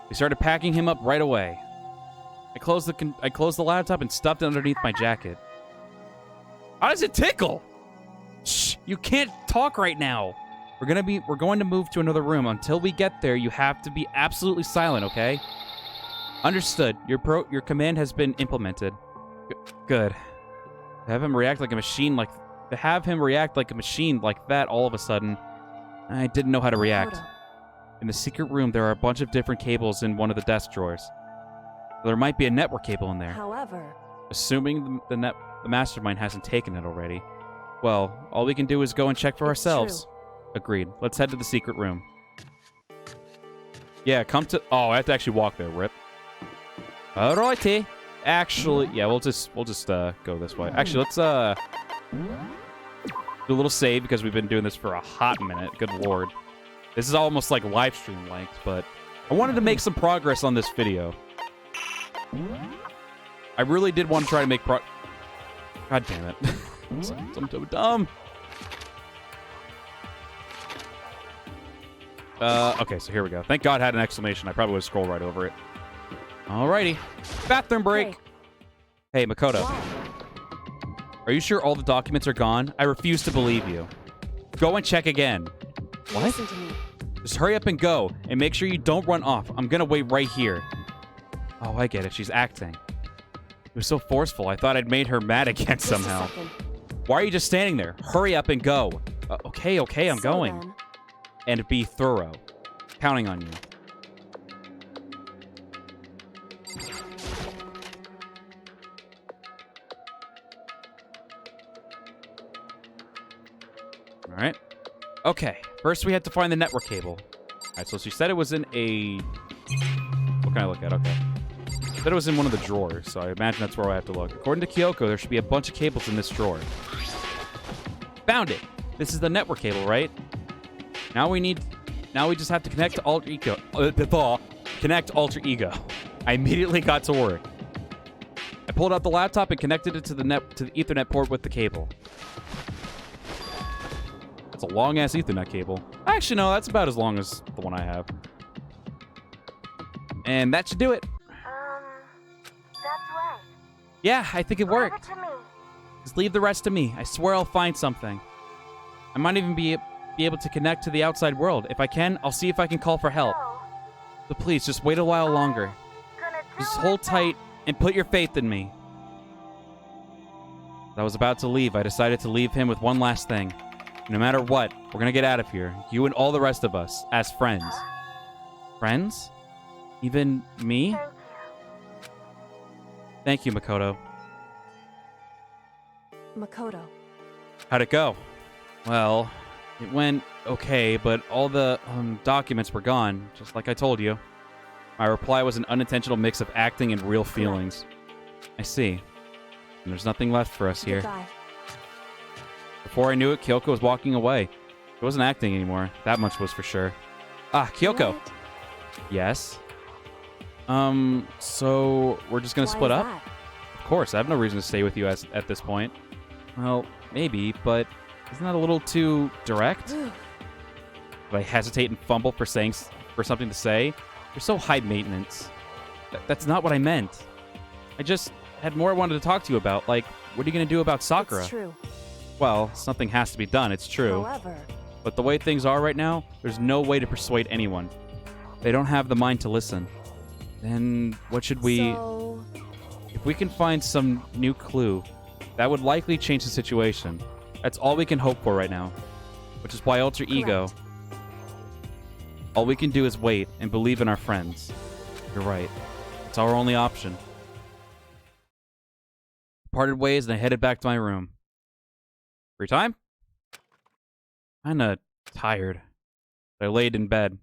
We started packing him up right away. I closed the laptop and stuffed it underneath my jacket. How does it tickle? Shh, you can't talk right now. We're going to move to another room. Until we get there, you have to be absolutely silent, okay? Understood. Your command has been implemented. Good. To have him react like a machine like that all of a sudden, I didn't know how to react. Makoto. In the secret room, there are a bunch of different cables in one of the desk drawers. There might be a network cable in there. However, Assuming the Mastermind hasn't taken it already. Well, all we can do is go and check for It's ourselves. Agreed. Let's head to the secret room. Yeah, come to... Oh, I have to actually walk there, Rip. Alrighty. Actually, yeah, we'll just go this way. Actually, let's do a little save because we've been doing this for a hot minute. Good lord. This is almost like live stream length, but I wanted to make some progress on this video. I really did want to try to make God damn it. I'm so dumb. Okay, so here we go. Thank God I had an exclamation. I probably would scroll right over it. Alrighty. Bathroom break. Hey, Makoto. why? Are you sure all the documents are gone? I refuse to believe you. Go and check again. What? Listen to me. Just hurry up and go, and make sure you don't run off. I'm gonna wait right here. Oh, I get it. She's acting. It was so forceful. I thought I'd made her mad again Just somehow. a second. Why are you just standing there? Hurry up and go. Okay, I'm So going. then, And be thorough. counting on you. All right. Okay. First, we had to find the network cable. All right. So she said it was in a. What can I look at? Okay. Said it was in one of the drawers, so I imagine that's where I have to look. According to Kyoko, there should be a bunch of cables in this drawer. Found it. This is the network cable, right? Now we just have to connect to alter ego. Connect alter ego. I immediately got to work. I pulled out the laptop and connected it to the Ethernet port with the cable. It's a long-ass Ethernet cable. Actually, no, that's about as long as the one I have. And that should do it. That's right. Yeah, I think it worked. Leave it to me. Just leave the rest to me. I swear I'll find something. I might even be able to connect to the outside world. If I can, I'll see if I can call for help. No. So please, just wait a while longer. Gonna do Just my hold best. tight and put your faith in me. As I was about to leave, I decided to leave him with one last thing. No matter what, we're gonna get out of here. You and all the rest of us, as friends. Friends? Even me? Thank you. Thank you, Makoto. Makoto. How'd it go? Well, it went okay, but all the documents were gone, just like I told you. My reply was an unintentional mix of acting and real feelings. I see. And there's nothing left for us here. Goodbye. Before I knew it, Kyoko was walking away. She wasn't acting anymore. That much was for sure. Ah, Kyoko. What? Yes? So we're just gonna Why split is up? that? Of course, I have no reason to stay with you at this point. Well, maybe, but isn't that a little too direct? Ugh. But I hesitate and fumble for something to say. You're so high maintenance. That's not what I meant. I just had more I wanted to talk to you about. Like, what are you gonna do about Sakura? It's true. Well, something has to be done. It's true. However, But the way things are right now, there's no way to persuade anyone. They don't have the mind to listen. Then what should we... so If we can find some new clue, that would likely change the situation. That's all we can hope for right now. Which is why alter ego... All we can do is wait and believe in our friends. You're right. It's our only option. Parted ways and I headed back to my room. Free time? Kinda tired. I laid in bed.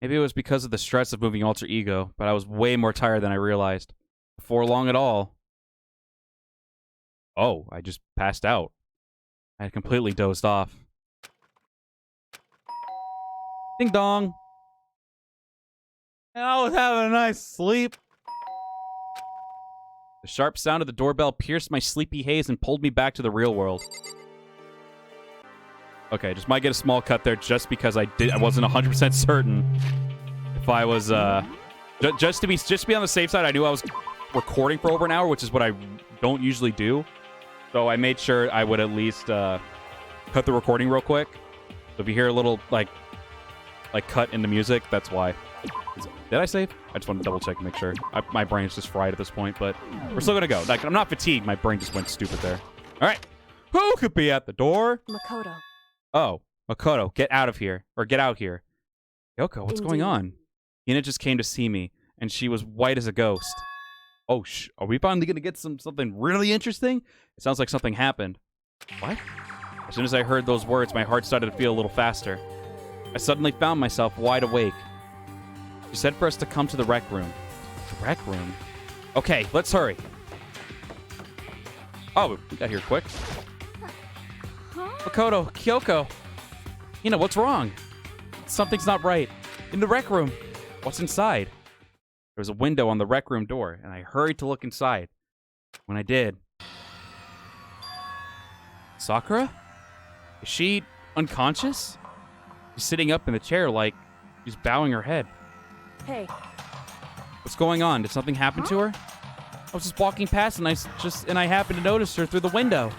Maybe it was because of the stress of moving alter ego, but I was way more tired than I realized. Before long at all. Oh, I just passed out. I had completely dozed off. Ding dong. And I was having a nice sleep. The sharp sound of the doorbell pierced my sleepy haze and pulled me back to the real world. Okay, just might get a small cut there just because I wasn't 100% certain if I was just to be on the safe side. I knew I was recording for over an hour, which is what I don't usually do. So I made sure I would at least cut the recording real quick. So if you hear a little like cut in the music, that's why. Did I save? I just wanted to double check and make sure. My brain's just fried at this point, but we're still gonna go. Like, I'm not fatigued. My brain just went stupid there. All right, who could be at the door? Makoto. Oh, Makoto, get out of here. Or get out here. Kyoko, what's going on? Hina just came to see me, and she was white as a ghost. Oh, are we finally going to get something really interesting? It sounds like something happened. What? As soon as I heard those words, my heart started to feel a little faster. I suddenly found myself wide awake. She said for us to come to the rec room. The rec room? Okay, let's hurry. Oh, we got here quick. Makoto, Kyoko. Hina, what's wrong? Something's not right. In the rec room. What's inside? There was a window on the rec room door, and I hurried to look inside. When I did... Sakura? Is she unconscious? She's sitting up in the chair like she's bowing her head. Hey. What's going on? Did something happen to her? I was just walking past and I happened to notice her through the window.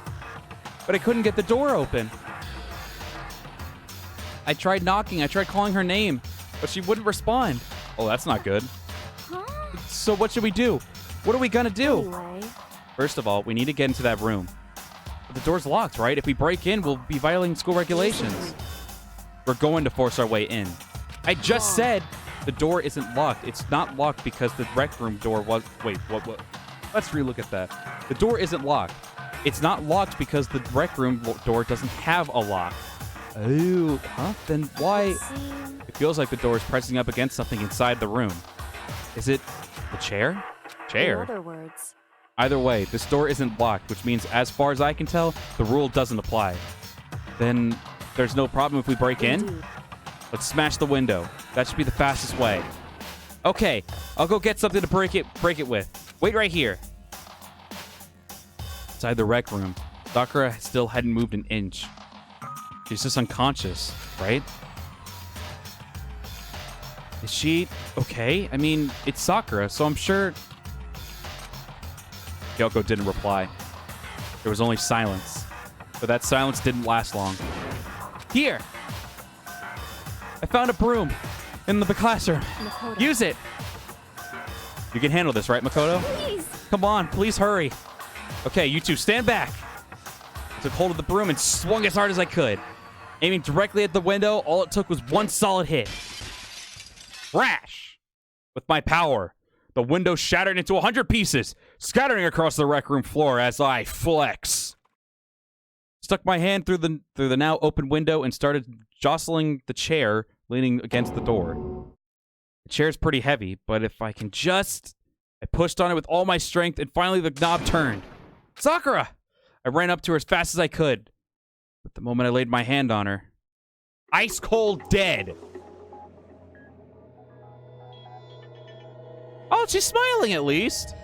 But I couldn't get the door open. I tried knocking, I tried calling her name, but she wouldn't respond. Oh, that's not good. So what should we do? What are we gonna do? Anyway. First of all, we need to get into that room. But the door's locked, right? If we break in, we'll be violating school regulations. We're going to force our way in. I just said the door isn't locked. It's not locked because the rec room door was... Wait, what? Let's relook at that. The door isn't locked. It's not locked because the rec room door doesn't have a lock. Oh, huh? Then why... It feels like the door is pressing up against something inside the room. Is it the chair? Chair? In other words, Either way, this door isn't locked, which means, as far as I can tell, the rule doesn't apply. Then there's no problem if we break in? indeed. Let's smash the window. That should be the fastest way. Okay, I'll go get something to break it with. Wait right here. Inside the rec room, Sakura still hadn't moved an inch. She's just unconscious, right? Is she okay? I mean, it's Sakura, so I'm sure... Kyoko didn't reply. There was only silence. But that silence didn't last long. Here! I found a broom in the classroom. Makoto. Use it! You can handle this, right, Makoto? Please. Come on, please hurry. Okay, you two, stand back. I took hold of the broom and swung as hard as I could. Aiming directly at the window, all it took was one solid hit. Crash! With my power, the window shattered into 100 pieces, scattering across the rec room floor as I flex. Stuck my hand through the now open window and started jostling the chair leaning against the door. The chair's pretty heavy, but if I can just... I pushed on it with all my strength, and finally the knob turned. Sakura! I ran up to her as fast as I could. But the moment I laid my hand on her, ice cold dead. Oh, she's smiling at least.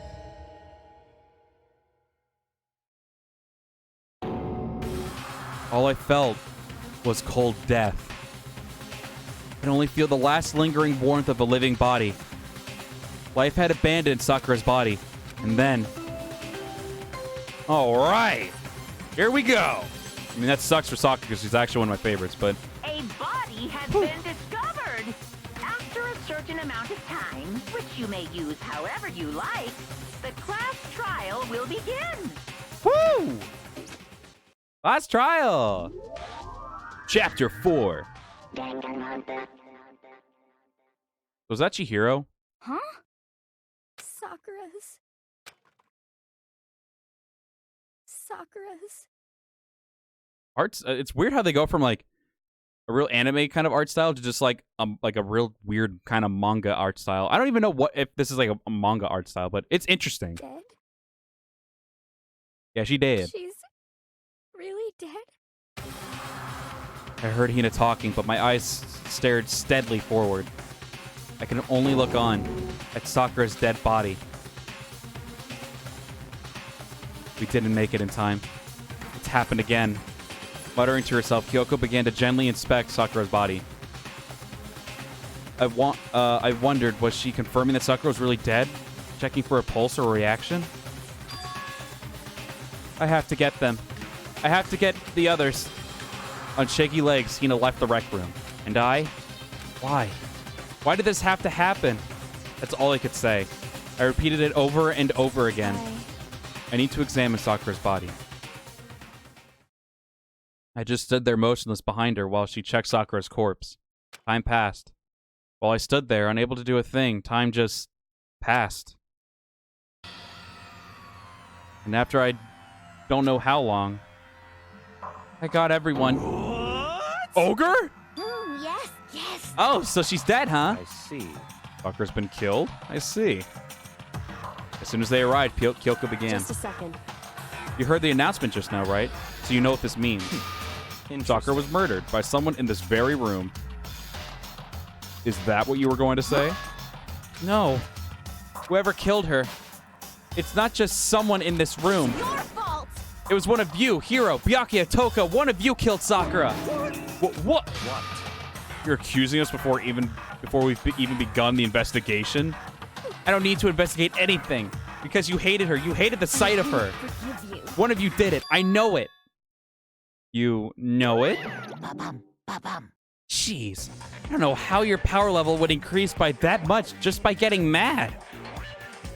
All I felt was cold death. I could only feel the last lingering warmth of a living body. Life had abandoned Sakura's body. And then... All right. Here we go. I mean, that sucks for Sakura because she's actually one of my favorites, but... A body has been discovered. After a certain amount of time, which you may use however you like, the class trial will begin. Woo! Last trial. Chapter 4. Was that Chihiro? Huh? Sakura's. Arts. It's weird how they go from like a real anime kind of art style to just like a real weird kind of manga art style. I don't even know what if this is like a manga art style, but it's interesting. Dead? Yeah, she did. She's really dead? I heard Hina talking, but my eyes stared steadily forward. I can only look on at Sakura's dead body. We didn't make it in time. It's happened again. Muttering to herself, Kyoko began to gently inspect Sakura's body. I wondered, was she confirming that Sakura was really dead? Checking for a pulse or a reaction? I have to get them. I have to get the others. On shaky legs, Hina left the rec room. And I? Why? Why did this have to happen? That's all I could say. I repeated it over and over again. I need to examine Sakura's body. I just stood there motionless behind her while she checked Sakura's corpse. Time passed. While I stood there, unable to do a thing, time just passed. And after I don't know how long, I got everyone. What? Ogre? Yes, yes. Oh, so she's dead, huh? I see. Sakura's been killed? I see. As soon as they arrived, Kyoko began. Just a second. You heard the announcement just now, right? So you know what this means. Sakura was murdered by someone in this very room. Is that what you were going to say? No. Whoever killed her. It's not just someone in this room. Your fault. It was one of you, Hiro, Byakuya, Toka. One of you killed Sakura. What? You're accusing us before we've even begun the investigation? I don't need to investigate anything because you hated her. You hated the sight of her. Forgive you. One of you did it. I know it. You know it? Jeez. I don't know how your power level would increase by that much just by getting mad.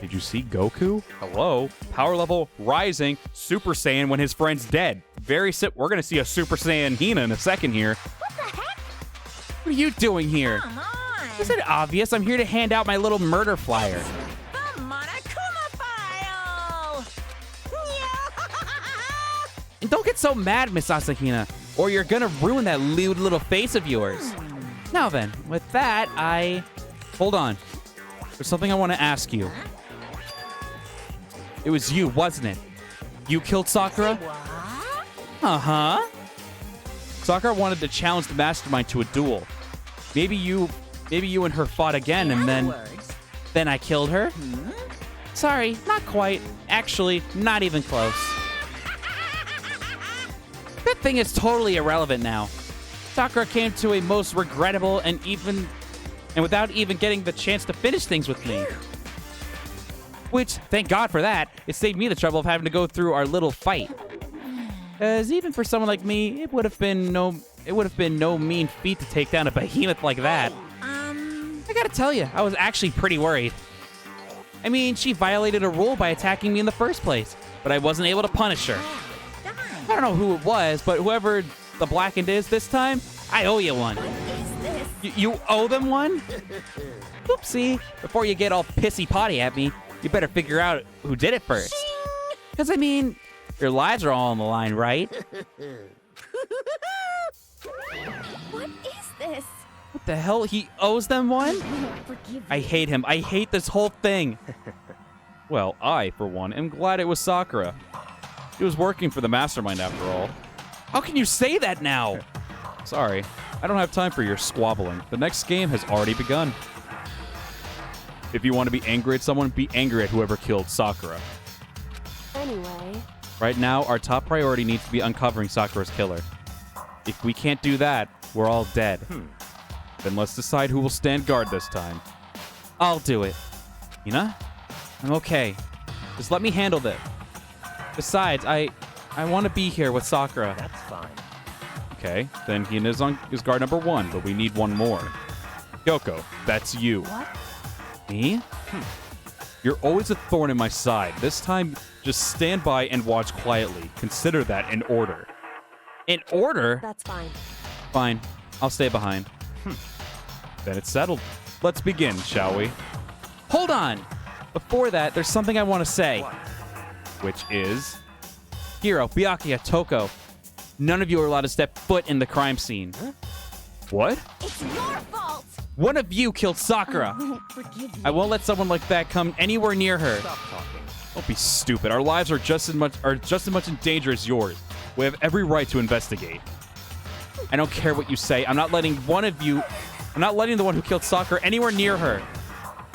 Did you see Goku? Hello? Power level rising, Super Saiyan when his friend's dead. We're going to see a Super Saiyan Hina in a second here. What the heck? What are you doing here? Come on. Is it obvious? I'm here to hand out my little murder flyer. The Monokuma file! And don't get so mad, Miss Asahina, or you're gonna ruin that lewd little face of yours. Now then, with that, Hold on. There's something I want to ask you. It was you, wasn't it? You killed Sakura? Uh-huh. Sakura wanted to challenge the Mastermind to a duel. Maybe you and her fought again, and then I killed her? Sorry, not quite. Actually, not even close. That thing is totally irrelevant now. Sakura came to a most regrettable and without even getting the chance to finish things with me. Which, thank God for that, it saved me the trouble of having to go through our little fight. As even for someone like me, it would have been no mean feat to take down a behemoth like that. I gotta tell you, I was actually pretty worried. I mean, she violated a rule by attacking me in the first place, but I wasn't able to punish her. I don't know who it was, but whoever the Blackened is this time, I owe you one. You owe them one? Oopsie. Before you get all pissy-potty at me, you better figure out who did it first. Because, I mean, your lives are all on the line, right? What is this? What the hell? He owes them one? Forgive me. I hate him. I hate this whole thing. Well, I, for one, am glad it was Sakura. She was working for the Mastermind after all. How can you say that now? Sorry, I don't have time for your squabbling. The next game has already begun. If you want to be angry at someone, be angry at whoever killed Sakura. Anyway, Right now, our top priority needs to be uncovering Sakura's killer. If we can't do that, we're all dead. Then let's decide who will stand guard this time. I'll do it. Hina? I'm okay. Just let me handle this. Besides, I want to be here with Sakura. That's fine. Okay, then Hina is guard number 1, but we need one more. Kyoko, that's you. what? Me? You're always a thorn in my side. This time, just stand by and watch quietly. Consider that in order. In order? That's fine. Fine. I'll stay behind. Then it's settled. Let's begin, shall we? Hold on! Before that, there's something I want to say. Which is... Hiro, Byakuya, Toko. None of you are allowed to step foot in the crime scene. What? It's your fault. One of you killed Sakura. Forgive me. I won't let someone like that come anywhere near her. Stop talking. Don't be stupid. Our lives are just as much in danger as yours. We have every right to investigate. I don't care what you say. I'm not letting the one who killed Sakura anywhere near her.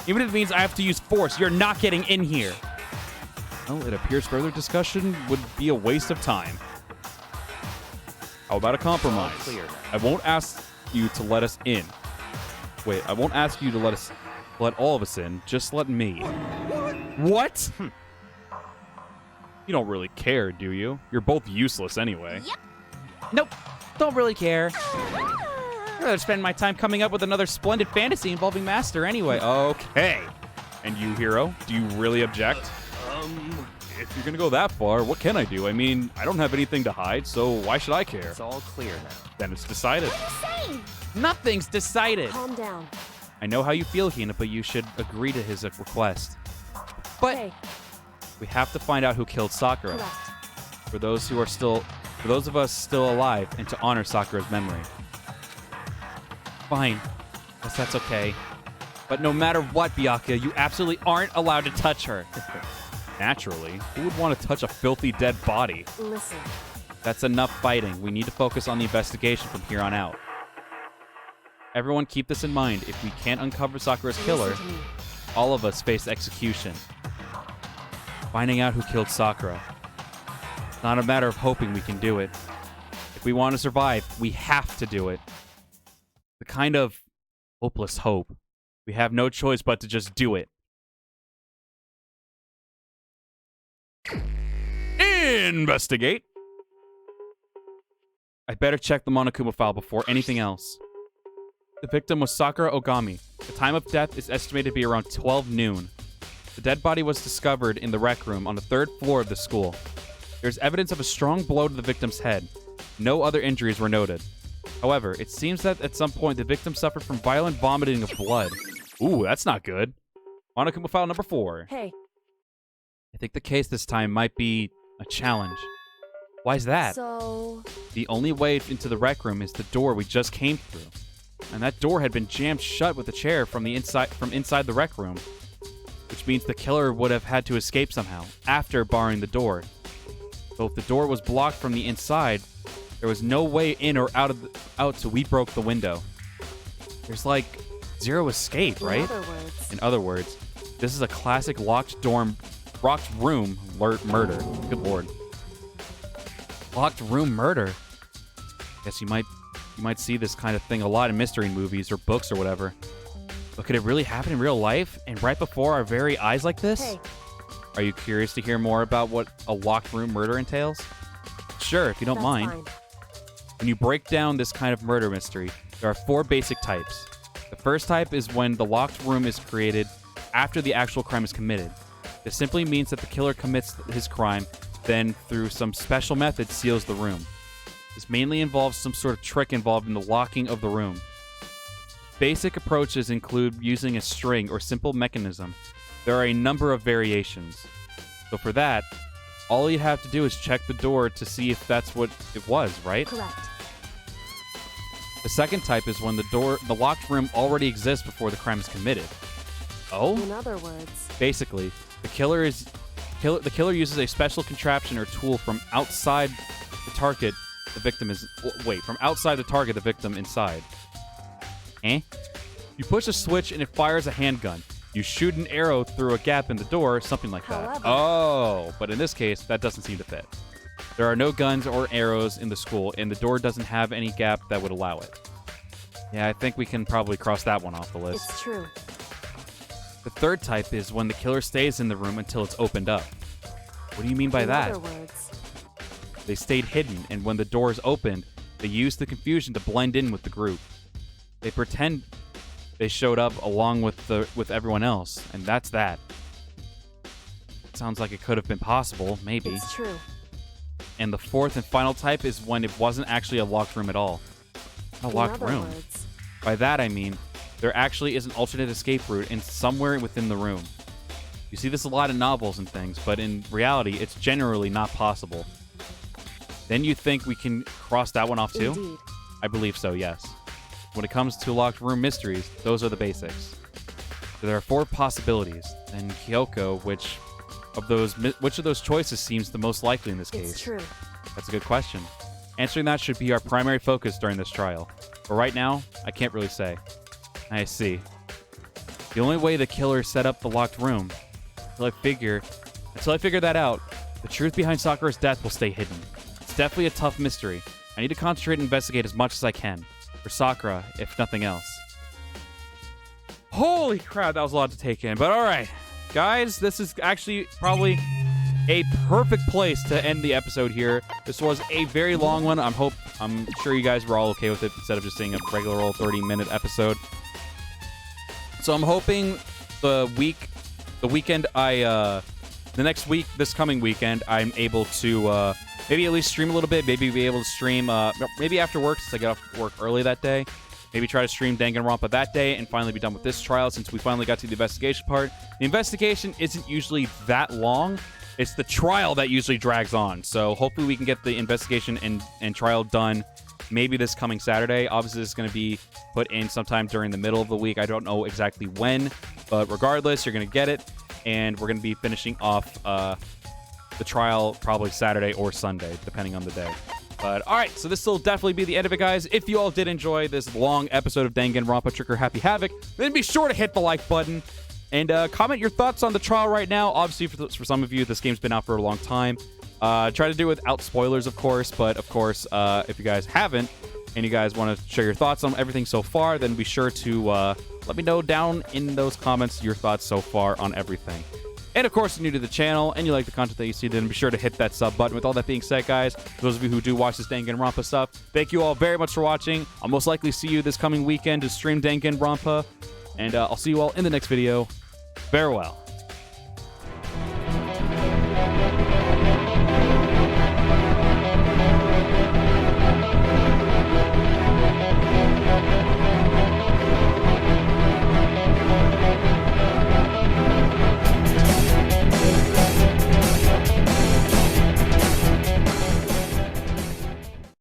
Even if it means I have to use force, you're not getting in here. Well, it appears further discussion would be a waste of time. How about a compromise? Clear now. I won't ask you to let us in. Wait, I won't ask you to let all of us in. Just let me. What? You don't really care, do you? You're both useless anyway. Nope. Don't really care. I'd rather spend my time coming up with another splendid fantasy involving Master anyway. Okay. And you, Hiro, do you really object? If you're gonna go that far, what can I do? I mean, I don't have anything to hide, so why should I care? It's all clear now. Then it's decided. Nothing's decided. Calm down. I know how you feel, Hina, but you should agree to his request. But Hey, We have to find out who killed Sakura. correct. For those of us still alive, and to honor Sakura's memory. fine. Guess that's okay. But no matter what, Byakuya, you absolutely aren't allowed to touch her. Naturally, who would want to touch a filthy dead body? Listen, That's enough fighting. We need to focus on the investigation from here on out. Everyone keep this in mind. If we can't uncover Sakura's killer, listen to me. all of us face execution. Finding out who killed Sakura. It's not a matter of hoping we can do it. If we want to survive, we have to do it. The kind of hopeless hope. We have no choice but to just do it. Investigate. I better check the Monokuma file before anything else. The victim was Sakura Ogami. The time of death is estimated to be around 12 noon. The dead body was discovered in the rec room on the 3rd floor of the school. There's evidence of a strong blow to the victim's head. No other injuries were noted. However, it seems that at some point the victim suffered from violent vomiting of blood. Ooh, that's not good. Monokuma file number 4. Hey, I think the case this time might be a challenge. Why is that? so... The only way into the rec room is the door we just came through. And that door had been jammed shut with a chair from inside the rec room. Which means the killer would have had to escape somehow, after barring the door. So if the door was blocked from the inside, there was no way in or out so we broke the window. There's like zero escape, right? In other words, this is a classic locked room murder. Good lord. Locked room murder. Guess you might see this kind of thing a lot in mystery movies or books or whatever. But could it really happen in real life and right before our very eyes like this? Hey. Are you curious to hear more about what a locked room murder entails? Sure, if you don't mind. Fine. When you break down this kind of murder mystery, there are 4 basic types. The first type is when the locked room is created after the actual crime is committed. This simply means that the killer commits his crime, then through some special method seals the room. This mainly involves some sort of trick involved in the locking of the room. Basic approaches include using a string or simple mechanism. There are a number of variations. So for that, all you have to do is check the door to see if that's what it was, right? Correct. The second type is when the locked room already exists before the crime is committed. Oh? In other words... Basically, the killer uses a special contraption or tool from outside the target the victim is... Wait, from outside the target the victim inside. Eh? You push a switch and it fires a handgun. You shoot an arrow through a gap in the door, something like that. However- Oh, but in this case, that doesn't seem to fit. There are no guns or arrows in the school, and the door doesn't have any gap that would allow it. Yeah, I think we can probably cross that one off the list. It's true. The third type is when the killer stays in the room until it's opened up. What do you mean by that? In other words... They stayed hidden, and when the door is opened, they use the confusion to blend in with the group. They pretend they showed up along with everyone else, and that's that. Sounds like it could have been possible, maybe. It's true. And the fourth and final type is when it wasn't actually a locked room at all. A locked In other room. words... By that I mean, there actually is an alternate escape route in somewhere within the room. You see this a lot in novels and things, but in reality, it's generally not possible. Then you think we can cross that one off too? Indeed. I believe so, yes. When it comes to locked room mysteries, those are the basics. So there are 4 possibilities, and Kyoko, which of those choices seems the most likely in this case? It's true. That's a good question. Answering that should be our primary focus during this trial. But right now, I can't really say. I see. The only way the killer set up the locked room, until I figure that out, the truth behind Sakura's death will stay hidden. It's definitely a tough mystery. I need to concentrate and investigate as much as I can. For Sakura, if nothing else. Holy crap, that was a lot to take in. But alright, guys, this is actually probably a perfect place to end the episode here. This was a very long one. I'm sure you guys were all okay with it instead of just seeing a regular old 30-minute episode. So I'm hoping the next week, this coming weekend, I'm able to maybe at least stream a little bit. Maybe be able to stream, maybe after work, since I get off work early that day. Maybe try to stream Danganronpa that day and finally be done with this trial since we finally got to the investigation part. The investigation isn't usually that long. It's the trial that usually drags on. So hopefully we can get the investigation and trial done maybe this coming Saturday. Obviously, this is going to be put in sometime during the middle of the week. I don't know exactly when, but regardless, you're going to get it. And we're going to be finishing off the trial probably Saturday or Sunday, depending on the day. But all right, so this will definitely be the end of it, guys. If you all did enjoy this long episode of Danganronpa Trigger Happy Havoc, then be sure to hit the like button and comment your thoughts on the trial right now. Obviously, for some of you, this game's been out for a long time. Try to do it without spoilers, of course. But of course, if you guys haven't and you guys want to share your thoughts on everything so far, then be sure to let me know down in those comments your thoughts so far on everything. And of course, if you're new to the channel and you like the content that you see, then be sure to hit that sub button. With all that being said, guys, those of you who do watch this Danganronpa stuff, thank you all very much for watching. I'll most likely see you this coming weekend to stream Danganronpa. And I'll see you all in the next video. Farewell.